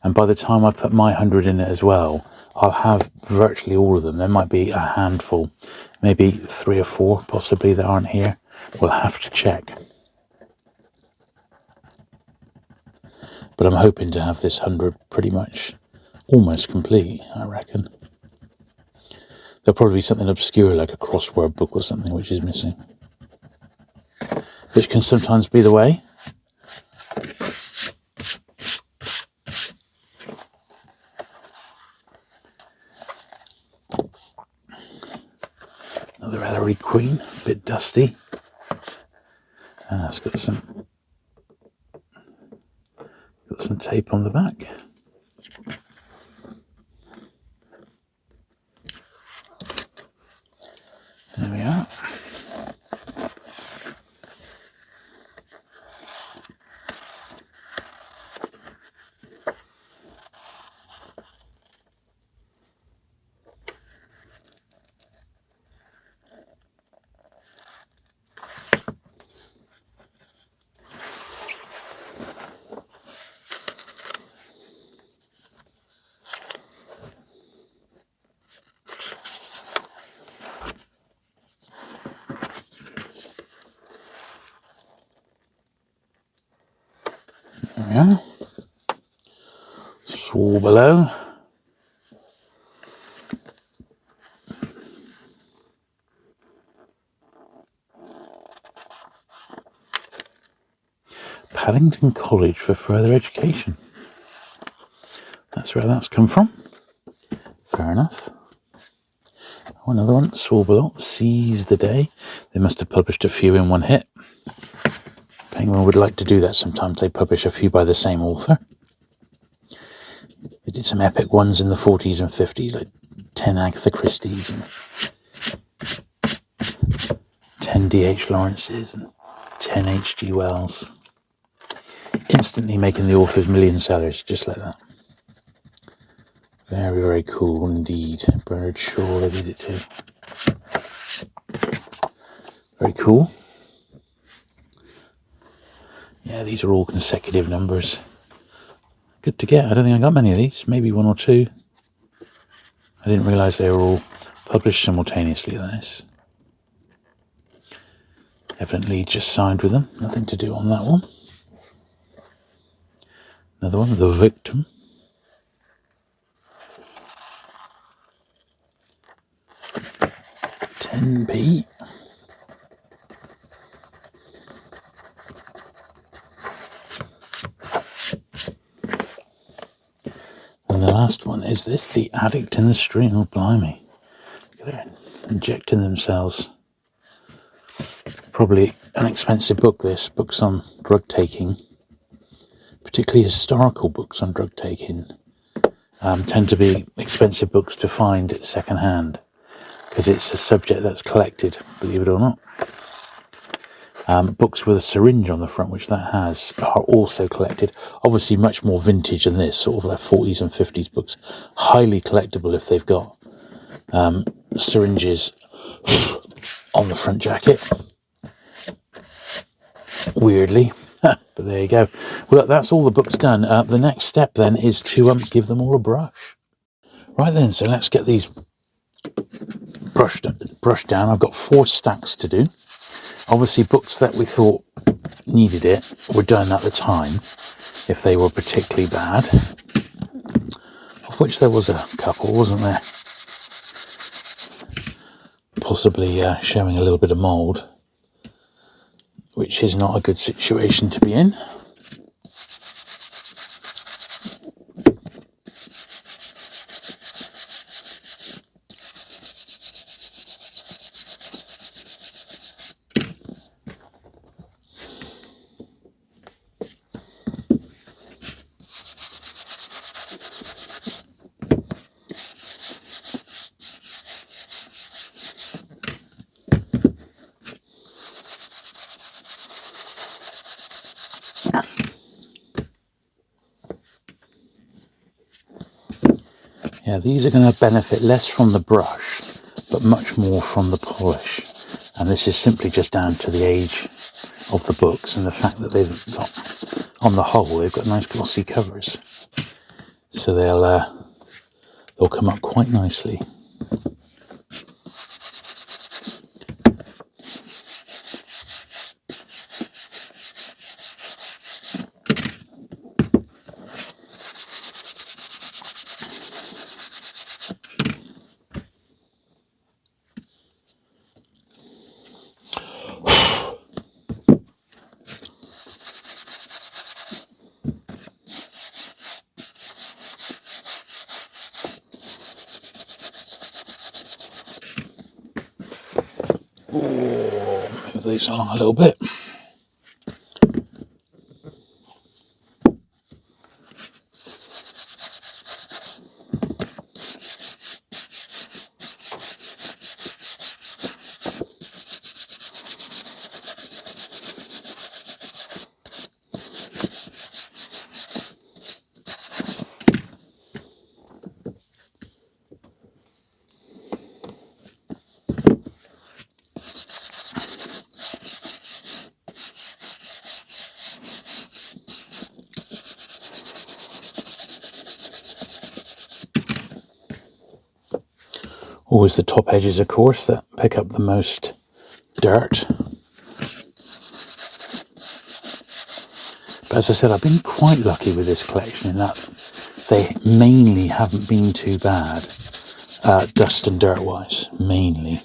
And by the time I put my 100 in it as well, I'll have virtually all of them. There might be a handful, maybe 3 or 4 possibly that aren't here. We'll have to check. But I'm hoping to have this 100 pretty much almost complete, I reckon. There'll probably be something obscure like a crossword book or something which is missing, which can sometimes be the way. Another Ellery Queen, a bit dusty. It's got some tape on the back. There we are. There we are. Swore below. Paddington College for further education. That's where that's come from. Fair enough. Oh, another one, Sawbelot, Seize the Day. They must have published a few in one hit. Penguin would like to do that sometimes. They publish a few by the same author. They did some epic ones in the 40s and 50s, like 10 Agatha Christie's and 10 D.H. Lawrence's and 10 H.G. Wells. Instantly making the authors million sellers, just like that. Very, very cool indeed. Bernard Shaw, they did it too. Very cool. Yeah, these are all consecutive numbers. Good to get. I don't think I got many of these. Maybe one or two. I didn't realise they were all published simultaneously like this. Evidently just signed with them. Nothing to do on that one. Another one, The Victim. £10p. And the last one is this, The Addict in the Street. Oh, blimey. Look at it. Injecting themselves. Probably an expensive book, this. Books on drug taking. Particularly historical books on drug taking. Tend to be expensive books to find second hand. Because it's a subject that's collected, believe it or not. Books with a syringe on the front, which that has, are also collected. Obviously much more vintage than this, sort of like 40s and 50s books. Highly collectible if they've got syringes on the front jacket. Weirdly. But there you go. Well, look, that's all the books done. The next step then is to give them all a brush. Right then, so let's get these brushed down. I've got 4 stacks to do. Obviously, books that we thought needed it were done at the time, if they were particularly bad, of which there was a couple, wasn't there? Possibly showing a little bit of mould, which is not a good situation to be in. Yeah, these are going to benefit less from the brush, but much more from the polish. And this is simply just down to the age of the books and the fact that they've got, on the whole, they've got nice glossy covers. So they'll come up quite nicely. Move these along a little bit. Always the top edges, of course, that pick up the most dirt. But as I said, I've been quite lucky with this collection in that they mainly haven't been too bad, dust and dirt wise, mainly.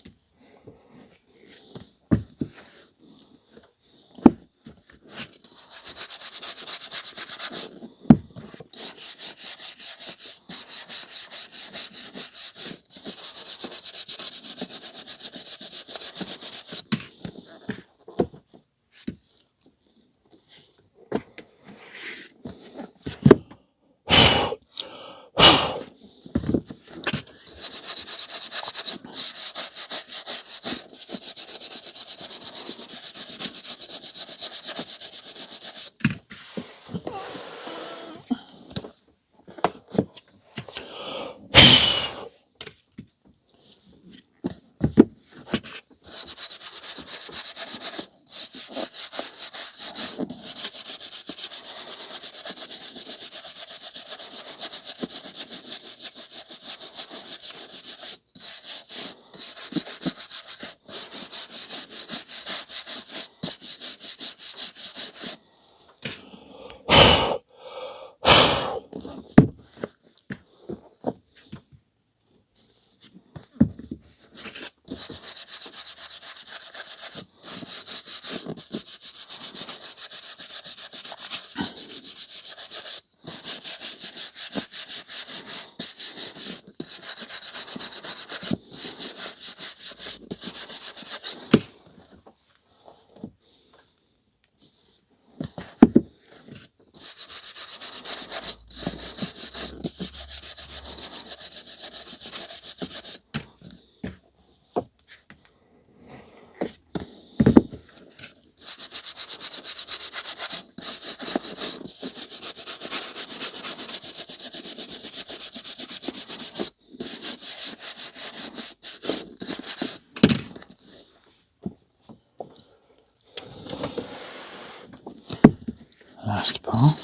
last pile.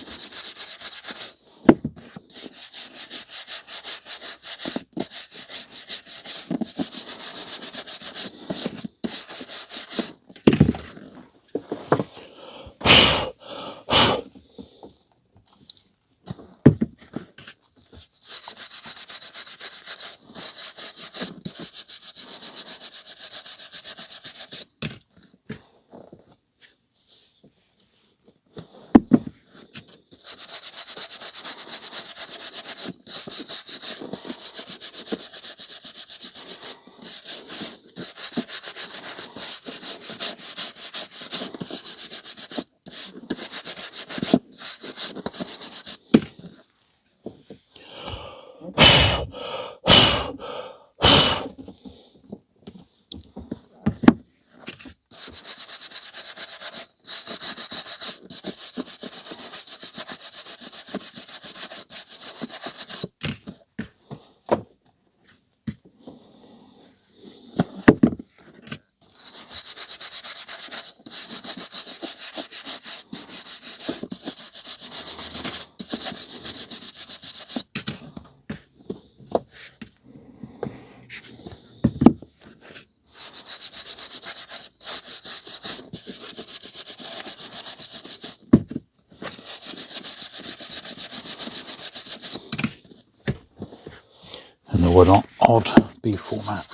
And the one odd B format.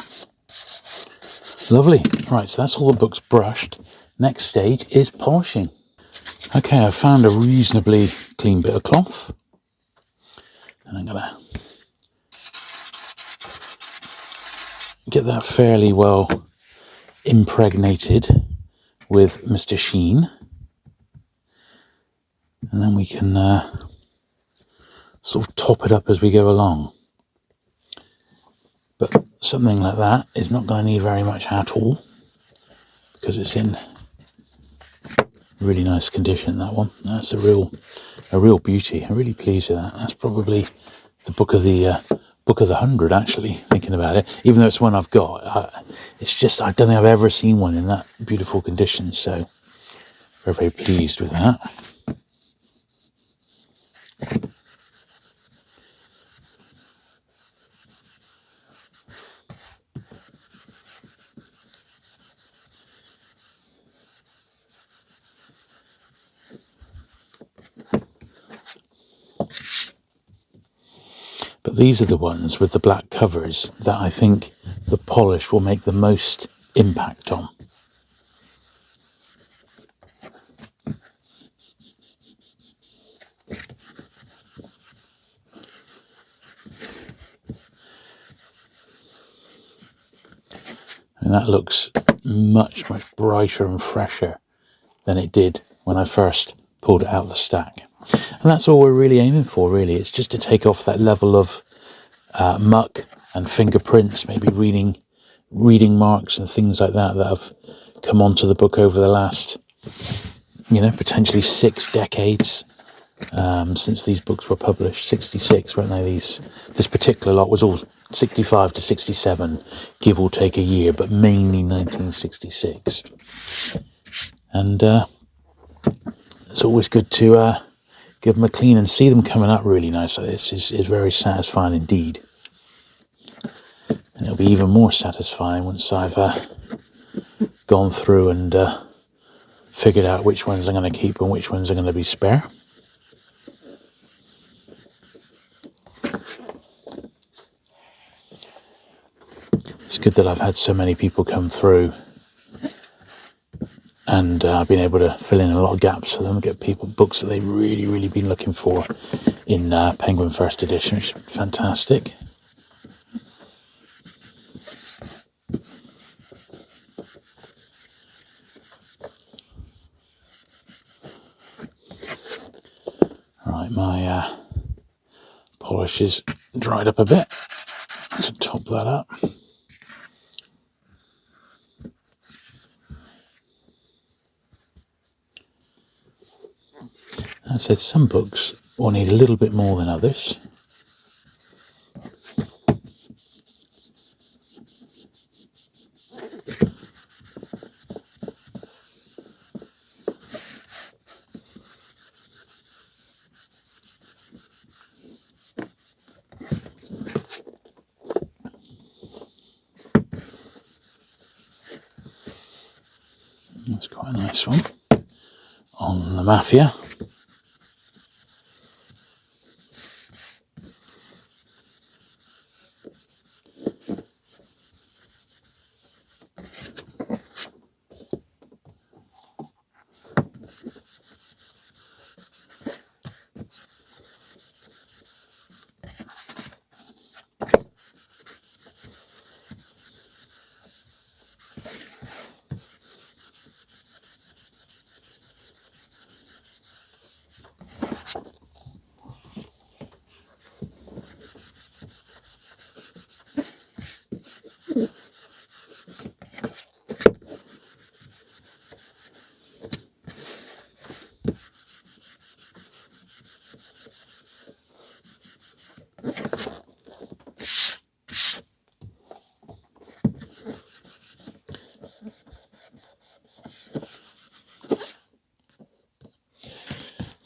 Lovely. Right, so that's all the books brushed. Next stage is polishing. Okay, I've found a reasonably clean bit of cloth. And I'm going to get that fairly well impregnated with Mr. Sheen. And then we can sort of top it up as we go along. But something like that is not going to need very much at all, because it's in really nice condition, that one. That's a real beauty. I'm really pleased with that. That's probably the book of the 100, actually, thinking about it. Even though it's one I've got, it's just, I don't think I've ever seen one in that beautiful condition. So very, very pleased with that. But these are the ones with the black covers that I think the polish will make the most impact on. And that looks much, much brighter and fresher than it did when I first pulled it out of the stack. And that's all we're really aiming for, really. It's just to take off that level of muck and fingerprints, maybe reading marks and things like that have come onto the book over the last, potentially 6 decades since these books were published. 66, weren't they? This particular lot was all 65 to 67, give or take a year, but mainly 1966. And it's always good to give them a clean and see them coming up really nice like this is very satisfying indeed. And it'll be even more satisfying once I've gone through and figured out which ones I'm going to keep and which ones are going to be spare. It's good that I've had so many people come through and I've been able to fill in a lot of gaps for them, get people books that they've really, really been looking for in Penguin First Edition, which is fantastic. Right, my polish is dried up a bit, so top that up. As I said, some books will need a little bit more than others. That's quite a nice one on the Mafia.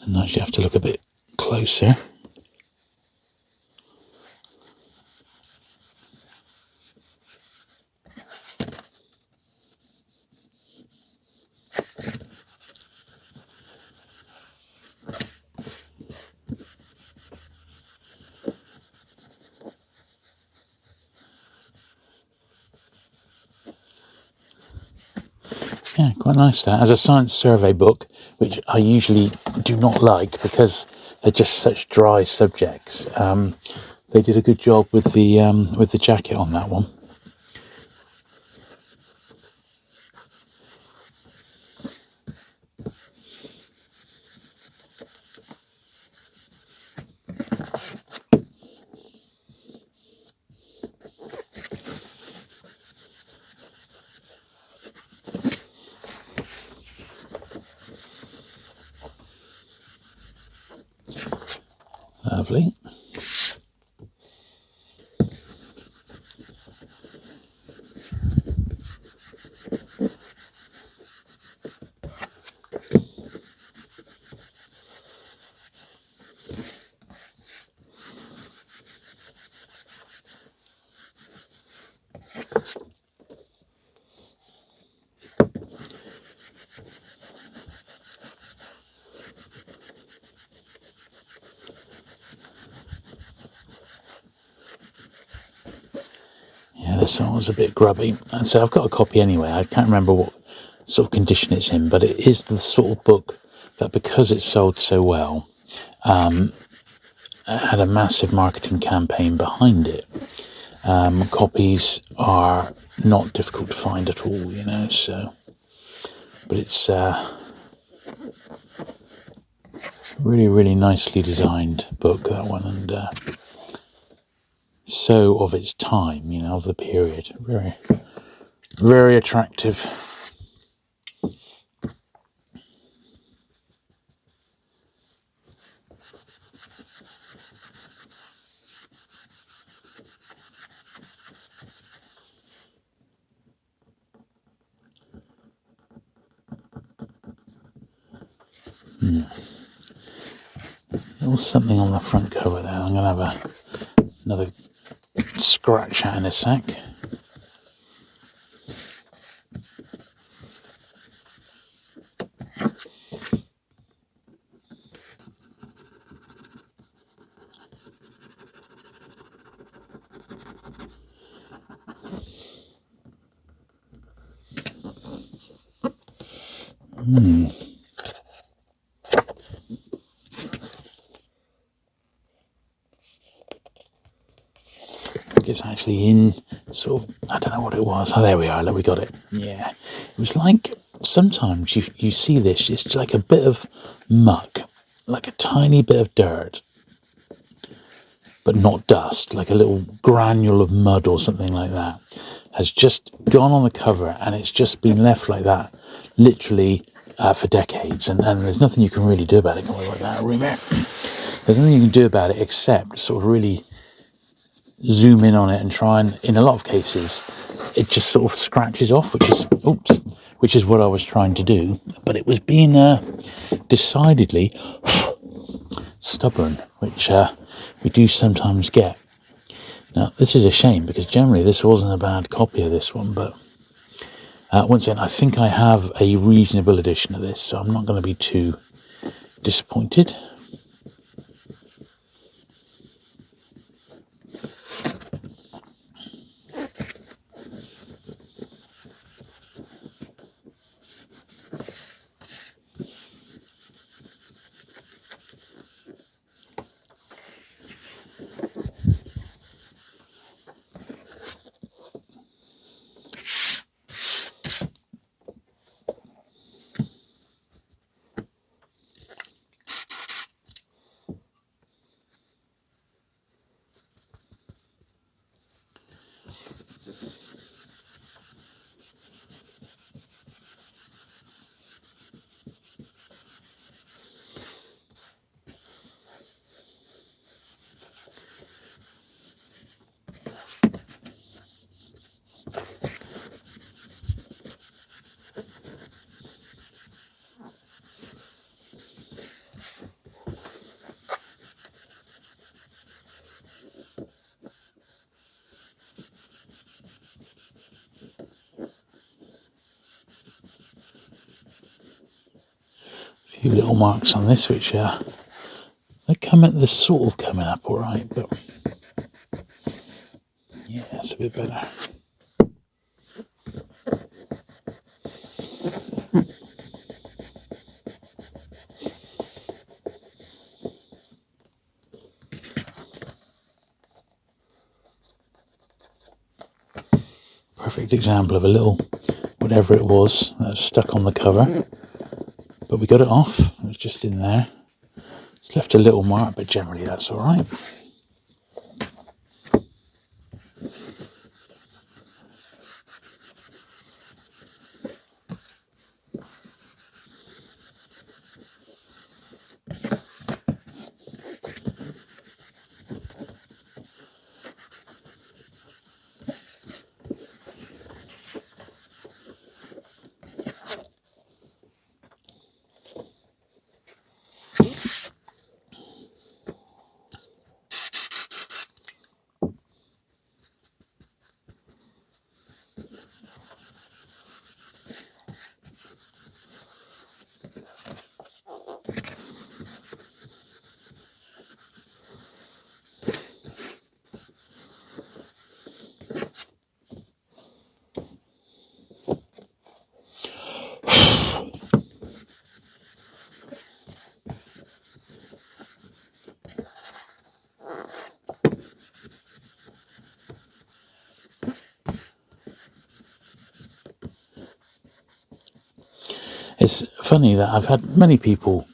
And now you have to look a bit closer. Yeah, quite nice that. As a science survey book, which I usually do not like because they're just such dry subjects, they did a good job with the jacket on that one. Lovely. Yeah, this one was a bit grubby. And so I've got a copy anyway. I can't remember what sort of condition it's in, but it is the sort of book that, because it sold so well, had a massive marketing campaign behind it. Copies are not difficult to find at all, you know, so, but it's really, really nicely designed book, that one, and so of its time, you know, of the period. Very, very attractive. There was something on the front cover there. I'm going to have another scratch at in a sec. It's actually in sort of, I don't know what it was. Oh, there we are. Look, we got it. Yeah. It was like, sometimes you see this, it's like a bit of muck, like a tiny bit of dirt, but not dust, like a little granule of mud or something like that, has just gone on the cover, and it's just been left like that, literally for decades. And there's nothing you can really do about it. Can we like that? There's nothing you can do about it except sort of really zoom in on it and try and, in a lot of cases, it just sort of scratches off, which is what I was trying to do. But it was being decidedly stubborn, which we do sometimes get. Now, this is a shame, because generally this wasn't a bad copy of this one, but Once again, I think I have a reasonable edition of this, so I'm not going to be too disappointed. A few little marks on this, which they're sort of coming up all right, but yeah, that's a bit better. Perfect example of a little whatever it was that's stuck on the cover, but we got it off. It was just in there. It's left a little mark, but generally that's all right. It's funny that I've had many people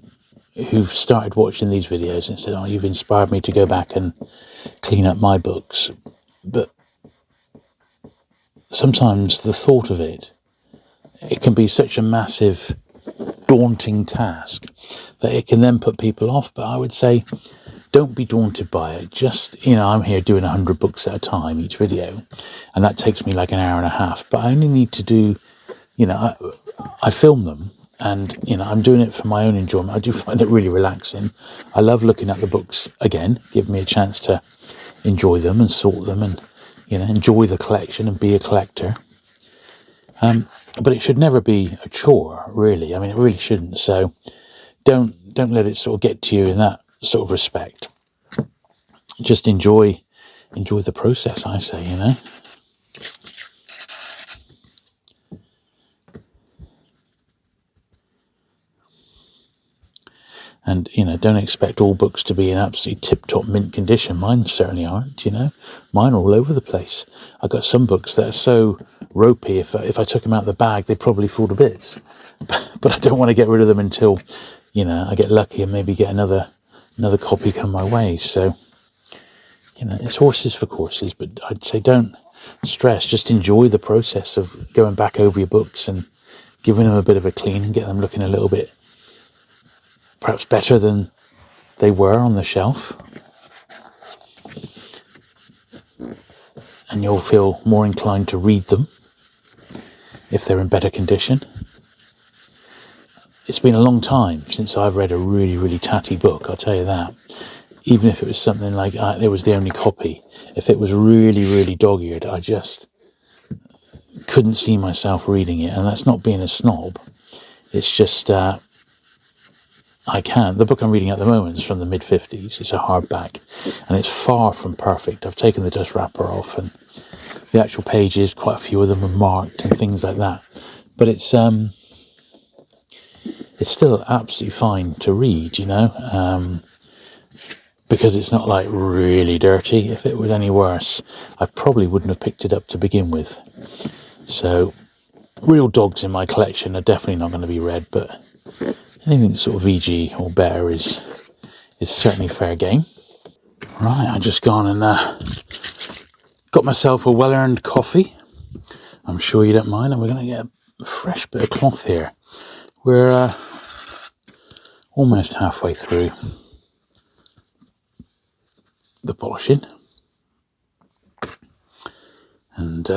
who've started watching these videos and said, "Oh, you've inspired me to go back and clean up my books." But sometimes the thought of it can be such a massive, daunting task that it can then put people off. But I would say, don't be daunted by it. Just, I'm here doing 100 books at a time, each video, and that takes me like an hour and a half. But I only need to do, I film them, and I'm doing it for my own enjoyment. I do find it really relaxing. I love looking at the books again, give me a chance to enjoy them and sort them, and enjoy the collection and be a collector. But it should never be a chore, really. I mean, it really shouldn't. So don't let it sort of get to you in that sort of respect. Just enjoy the process, I say. And, don't expect all books to be in absolutely tip-top mint condition. Mine certainly aren't, Mine are all over the place. I've got some books that are so ropey, if I took them out of the bag, they'd probably fall to bits. But I don't want to get rid of them until, I get lucky and maybe get another copy come my way. So, it's horses for courses. But I'd say don't stress. Just enjoy the process of going back over your books and giving them a bit of a clean and get them looking a little bit perhaps better than they were on the shelf, and you'll feel more inclined to read them if they're in better condition. It's been a long time since I've read a really, really tatty book, I'll tell you that. Even if it was something like it was the only copy, if it was really, really dog-eared, I just couldn't see myself reading it, and that's not being a snob. It's just I can't. The book I'm reading at the moment is from the mid-50s. It's a hardback, and it's far from perfect. I've taken the dust wrapper off, and the actual pages, quite a few of them are marked and things like that. But it's still absolutely fine to read, you know, because it's not like really dirty. If it was any worse, I probably wouldn't have picked it up to begin with. So, real dogs in my collection are definitely not going to be read, but anything sort of VG or better is certainly fair game. Right, I just gone and got myself a well-earned coffee. I'm sure you don't mind, and we're going to get a fresh bit of cloth here. We're almost halfway through the polishing, and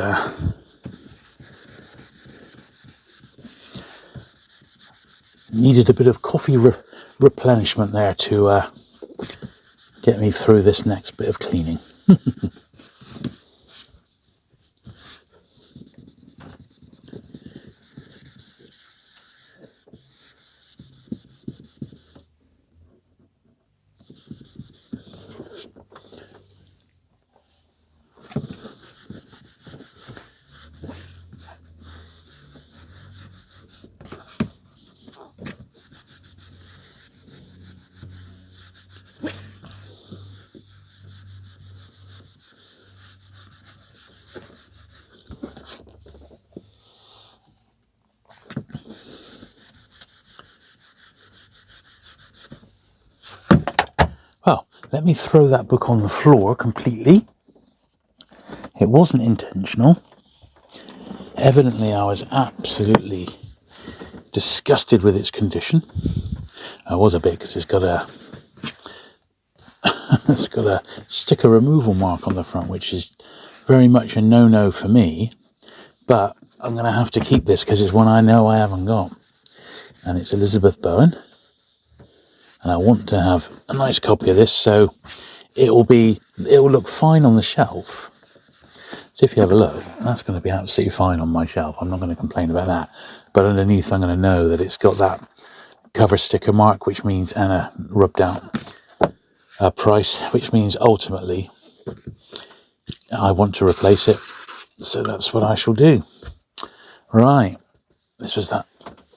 needed a bit of coffee replenishment there to get me through this next bit of cleaning. Well, let me throw that book on the floor completely. It wasn't intentional. Evidently, I was absolutely disgusted with its condition. I was a bit, because it's got a sticker removal mark on the front, which is very much a no-no for me. But I'm going to have to keep this because it's one I know I haven't got, and it's Elizabeth Bowen. And I want to have a nice copy of this, so it will look fine on the shelf. So if you have a look, that's going to be absolutely fine on my shelf. I'm not going to complain about that. But underneath, I'm going to know that it's got that cover sticker mark, which means, and a rubbed out price, which means ultimately I want to replace it. So that's what I shall do. Right. This was that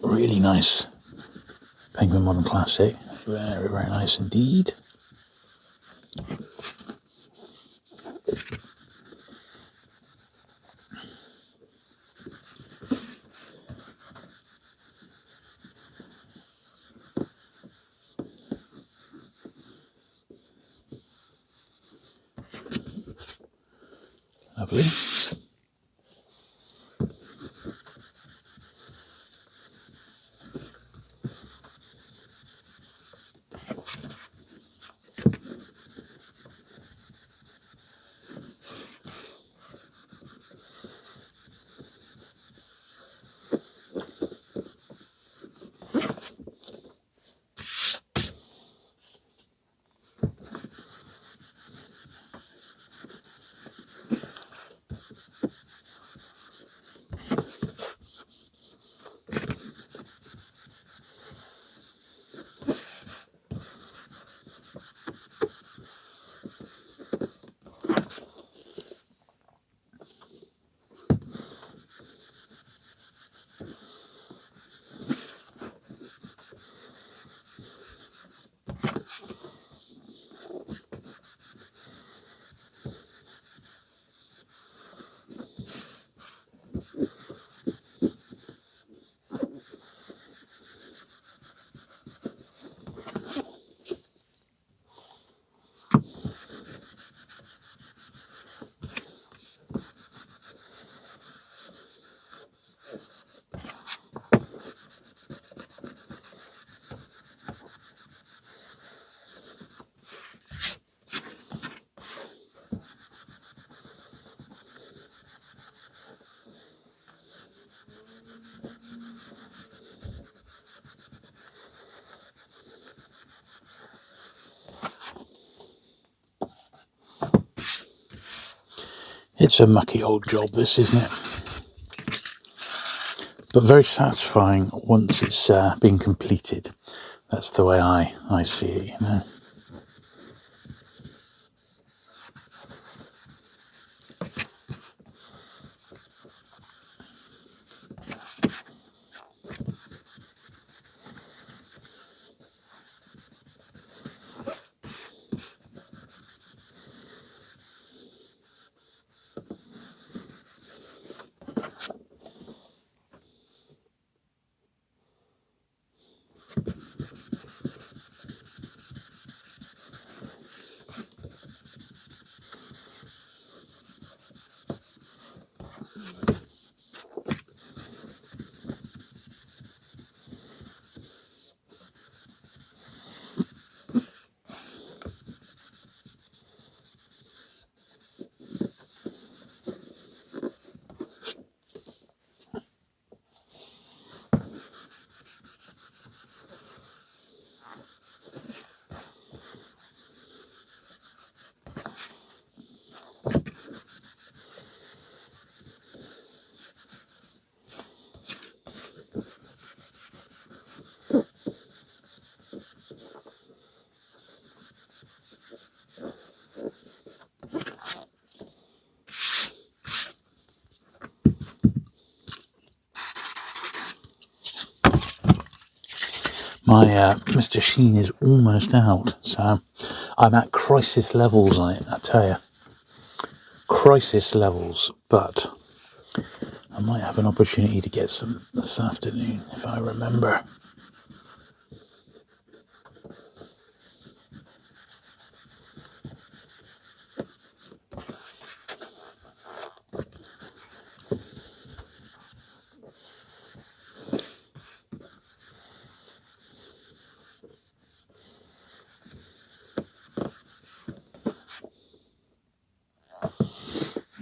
really nice Penguin Modern Classic. Very, very nice indeed. Lovely. It's a mucky old job, this, isn't it? but very satisfying once it's been completed. That's the way I see it, you know. My Mr. Sheen is almost out, so I'm at crisis levels on it, I tell you. Crisis levels, but I might have an opportunity to get some this afternoon if I remember.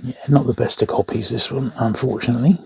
Yeah, not the best of copies, this one, unfortunately.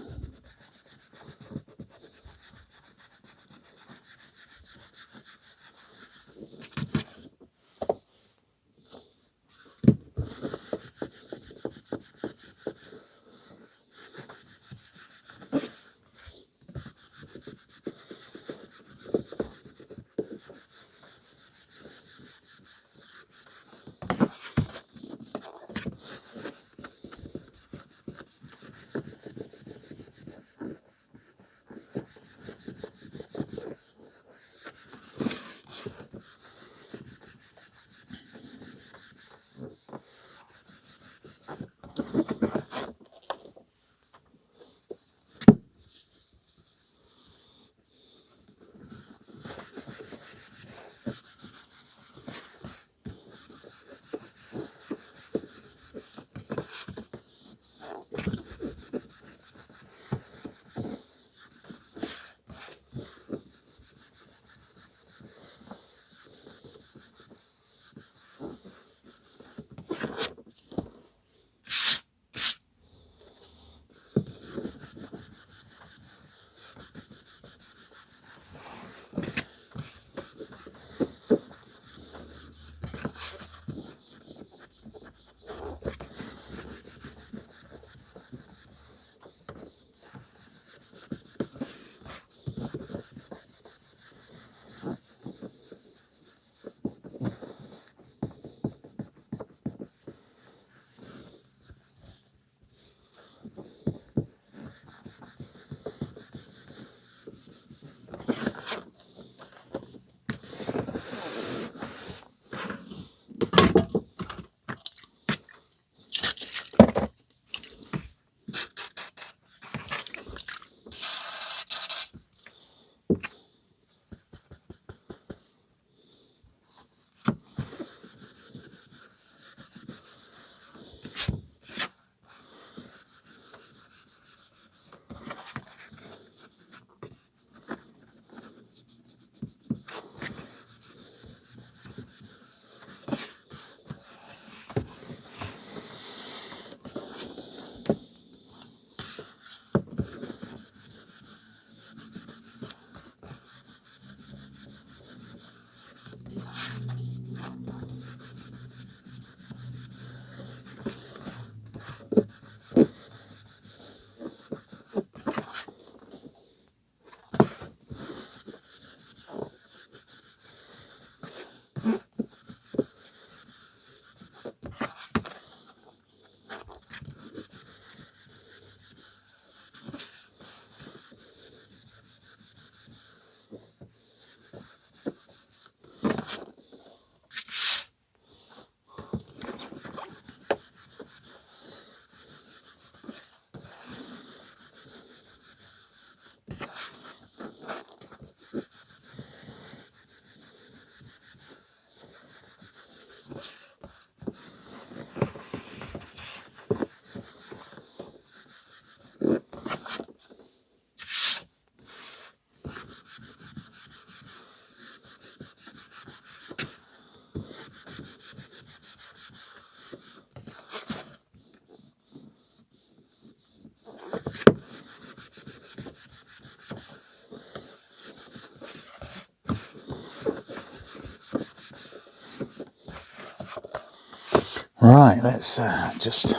Right, let's just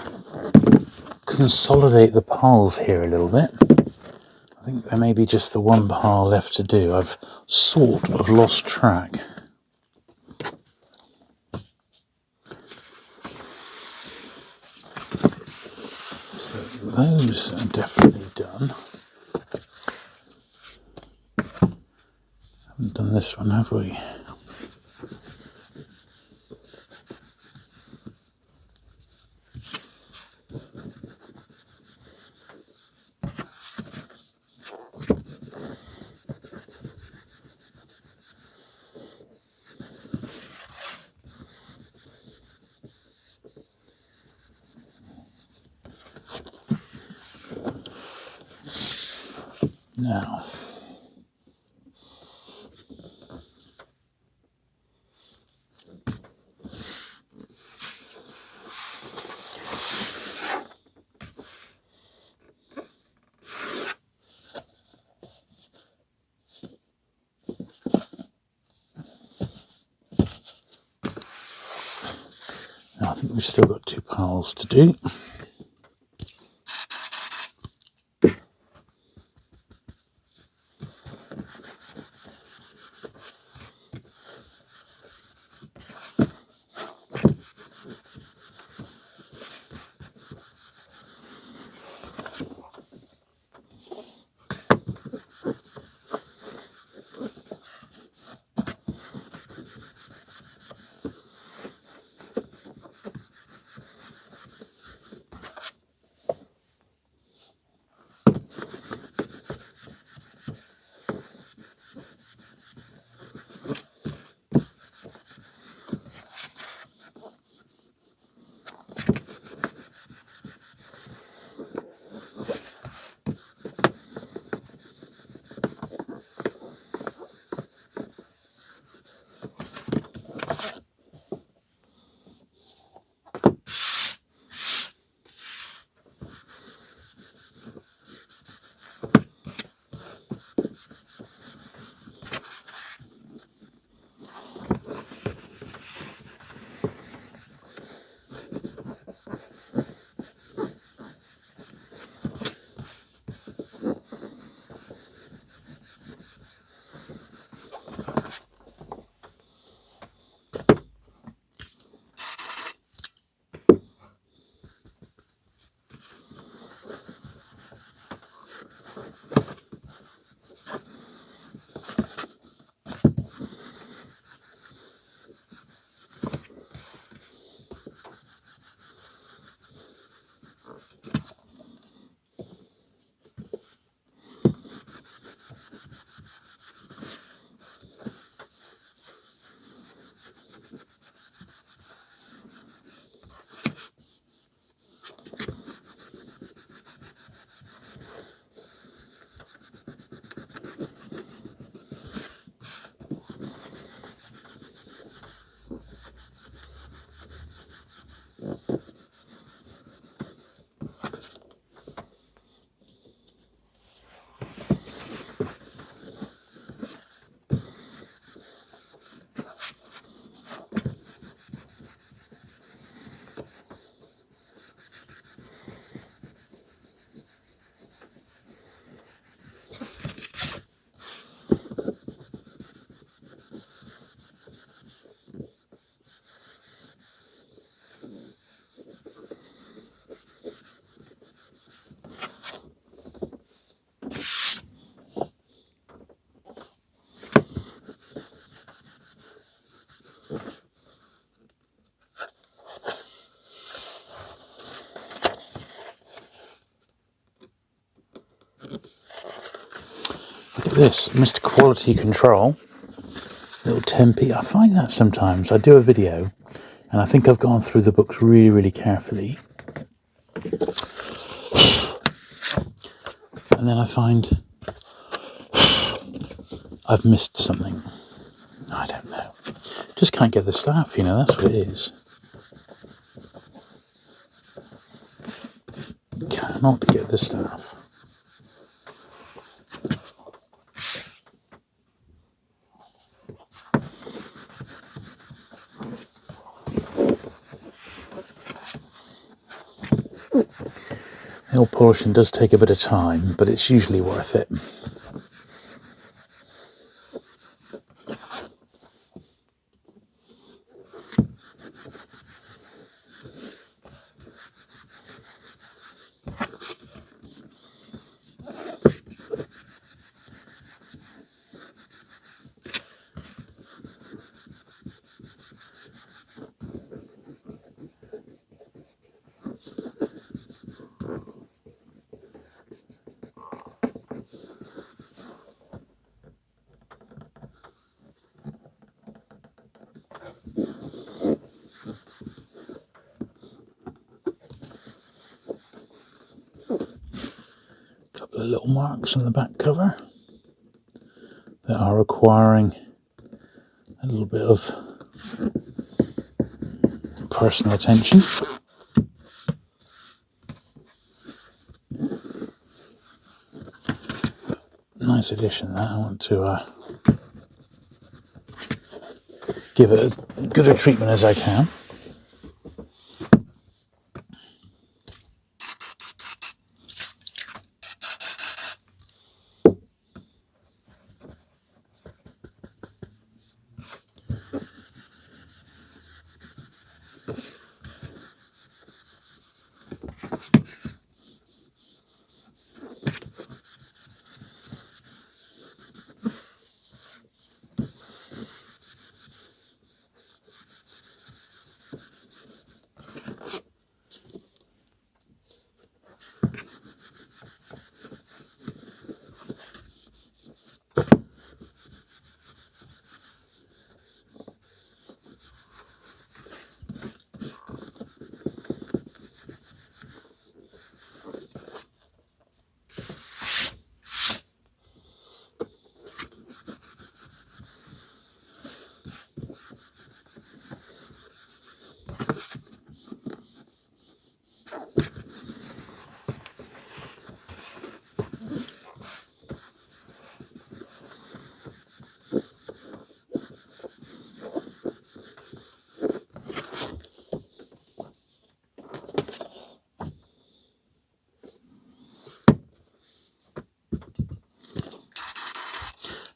consolidate the piles here a little bit. I think there may be just the one pile left to do. I've sort of lost track. So those are definitely done. Haven't done this one, have we? Now, I think we've still got two piles to do. Look at this, Mr. Quality Control, little 10p. I find that sometimes. I do a video and I think I've gone through the books really, really carefully. And then I find I've missed something. I don't know. Just can't get the staff, you know, that's what it is. Cannot get the staff. Nail polishing does take a bit of time, but it's usually worth it. Couple of little marks on the back cover that are requiring a little bit of personal attention. Nice addition that. I want to give it as good a treatment as I can.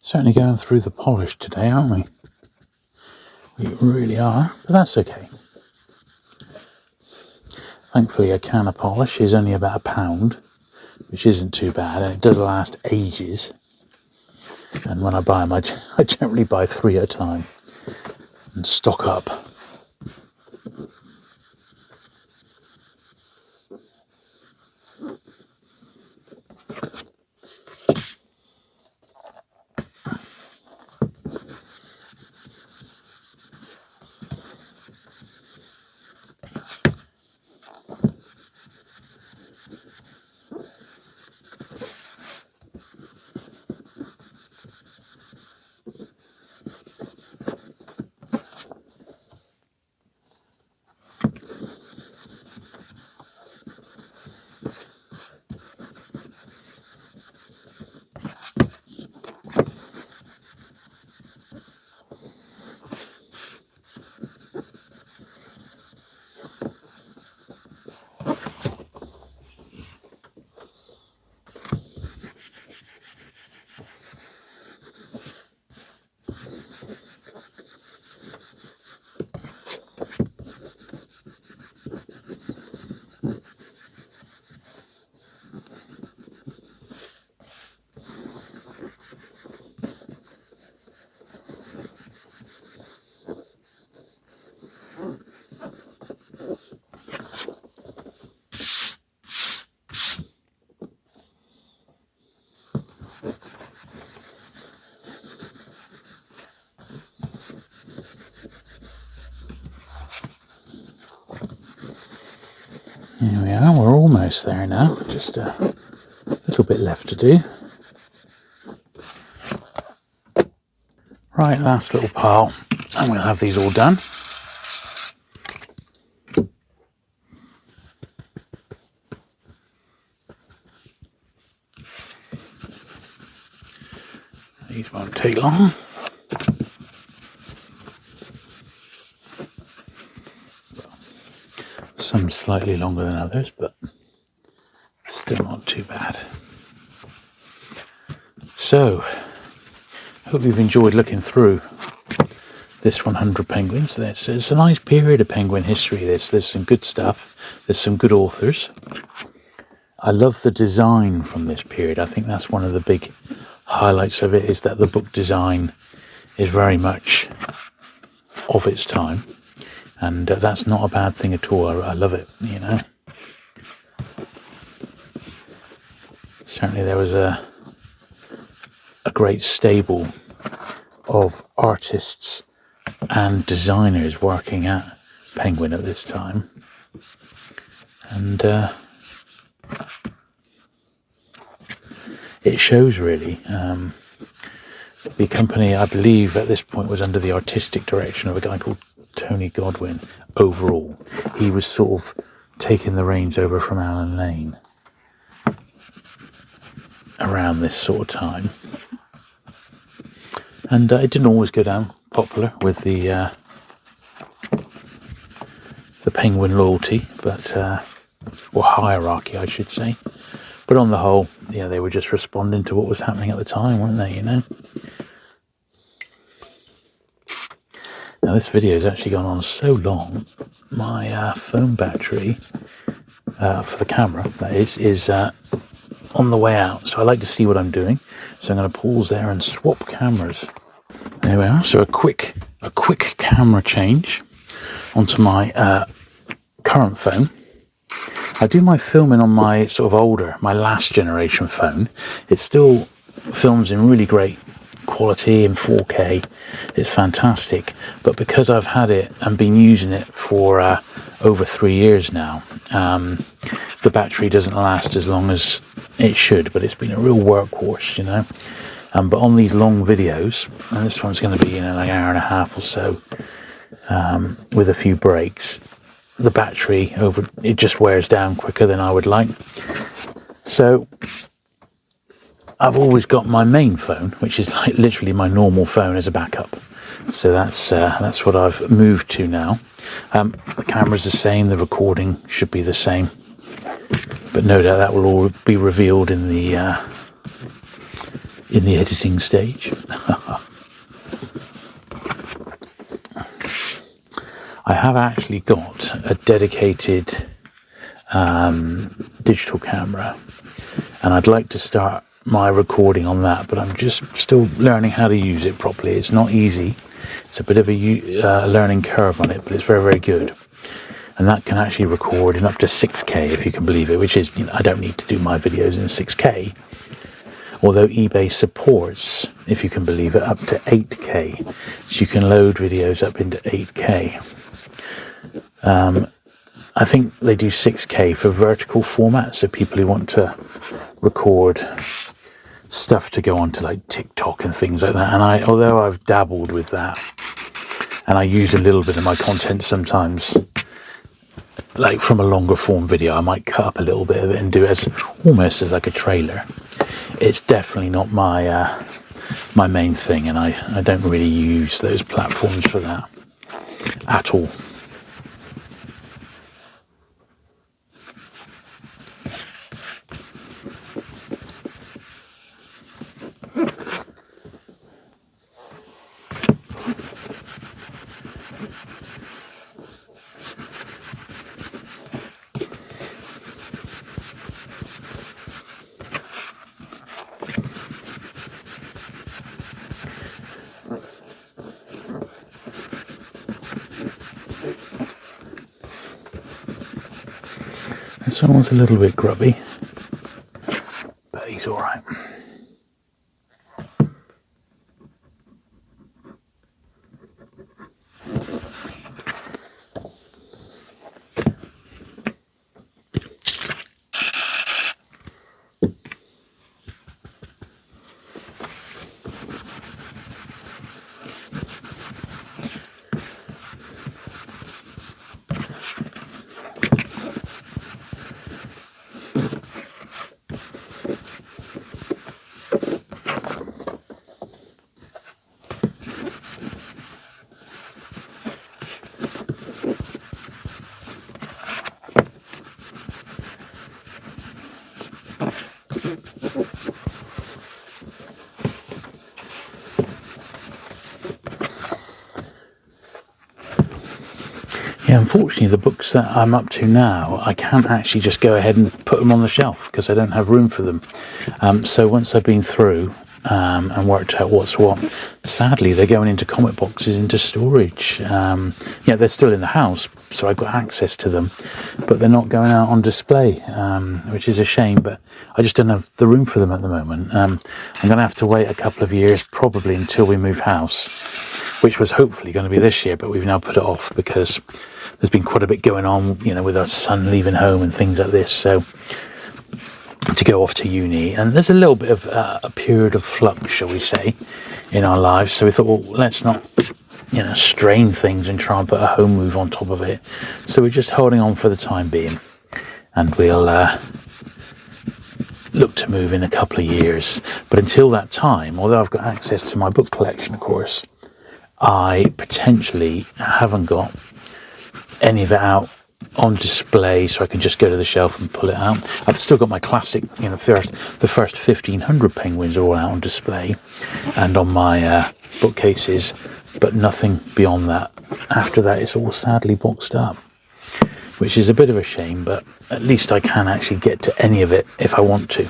Certainly going through the polish today, aren't we? We really are, but that's okay. Thankfully, a can of polish is only about £1, which isn't too bad, and it does last ages. And when I buy them, I generally buy 3 at a time and stock up. Here we are, we're almost there now, just a little bit left to do. Right, last little pile, and we'll have these all done. These won't take long. Some slightly longer than others, but Still not too bad. So, hope you've enjoyed looking through this 100 penguins. It's a nice period of penguin history. There's some good stuff. There's some good authors. I love the design from this period. I think that's one of the big highlights of it, is that the book design is very much of its time. And that's not a bad thing at all. I love it, you know. Certainly there was a great stable of artists and designers working at Penguin at this time. And it shows really. The company, I believe, at this point was under the artistic direction of a guy called Tony Godwin overall. He was sort of taking the reins over from Alan Lane around this sort of time. And it didn't always go down popular with the Penguin loyalty, but or hierarchy, I should say. But on the whole, yeah, they were just responding to what was happening at the time, weren't they, you know? Now, this video has actually gone on so long, my phone battery, for the camera, that is on the way out. So I like to see what I'm doing. So I'm going to pause there and swap cameras. There we are. So a quick camera change onto my current phone. I do my filming on my sort of older, my last generation phone. It still films in really great quality in 4K. It's fantastic. But because I've had it and been using it for over 3 years now, the battery doesn't last as long as it should. But it's been a real workhorse, you know. But on these long videos, and this one's going to be, you know, like an hour and a half or so, with a few breaks, the battery it just wears down quicker than I would like. So I've always got my main phone, which is like literally my normal phone, as a backup. So that's what I've moved to now. The camera's the same, the recording should be the same, but no doubt that will all be revealed in the editing stage. I have actually got a dedicated digital camera, and I'd like to start my recording on that, but I'm just still learning how to use it properly. It's not easy. It's a bit of a learning curve on it, but it's very, very good. And that can actually record in up to 6K, if you can believe it, which is, you know, I don't need to do my videos in 6K. Although eBay supports, if you can believe it, up to 8K. So you can load videos up into 8K. I think they do 6K for vertical format, so people who want to record stuff to go onto like TikTok and things like that. And although I've dabbled with that, and I use a little bit of my content sometimes, like from a longer form video, I might cut up a little bit of it and do it as almost as like a trailer. It's definitely not my my main thing, and I don't really use those platforms for that at all. This one was a little bit grubby, but he's all right. Yeah, unfortunately, the books that I'm up to now, I can't actually just go ahead and put them on the shelf because I don't have room for them. So once I've been through and worked out what's what, sadly, they're going into comic boxes into storage. Yeah, they're still in the house, so I've got access to them, but they're not going out on display, which is a shame, but I just don't have the room for them at the moment. I'm going to have to wait a couple of years, probably until we move house, which was hopefully going to be this year, but we've now put it off because there's been quite a bit going on, you know, with our son leaving home and things like this, so to go off to uni, and there's a little bit of a period of flux, shall we say, in our lives. So we thought, well, let's not, you know, strain things and try and put a home move on top of it. So we're just holding on for the time being, and we'll look to move in a couple of years. But until that time, although I've got access to my book collection, of course, I potentially haven't got any of it out on display, so I can just go to the shelf and pull it out. I've still got my classic, you know, the first 1500 penguins are all out on display and on my bookcases, but nothing beyond that. After that, it's all sadly boxed up, which is a bit of a shame, but at least I can actually get to any of it if I want to.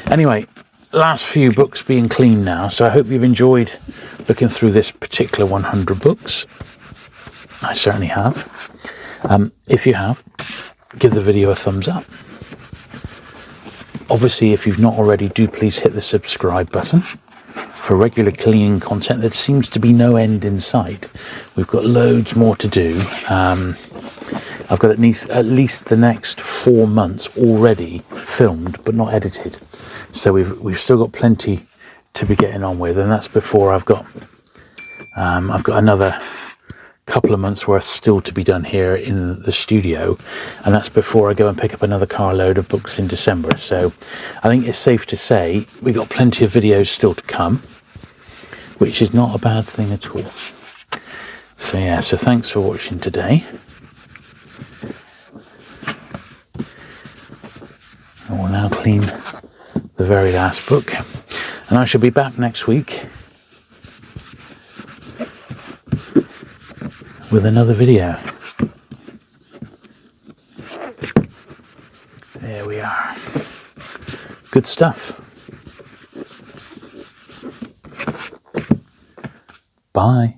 Anyway, last few books being cleaned now, so I hope you've enjoyed looking through this particular 100 books. I certainly have. If you have, give the video a thumbs up. Obviously, if you've not already, do please hit the subscribe button for regular cleaning content. There seems to be no end in sight. We've got loads more to do. I've got at least the next 4 months already filmed but not edited, so we've still got plenty to be getting on with, and that's before I've got another couple of months worth still to be done here in the studio, and that's before I go and pick up another carload of books in December. So I think it's safe to say we got plenty of videos still to come, which is not a bad thing at all. So yeah, so thanks for watching today. I will now clean the very last book, and I shall be back next week with another video. There we are. Good stuff. Bye.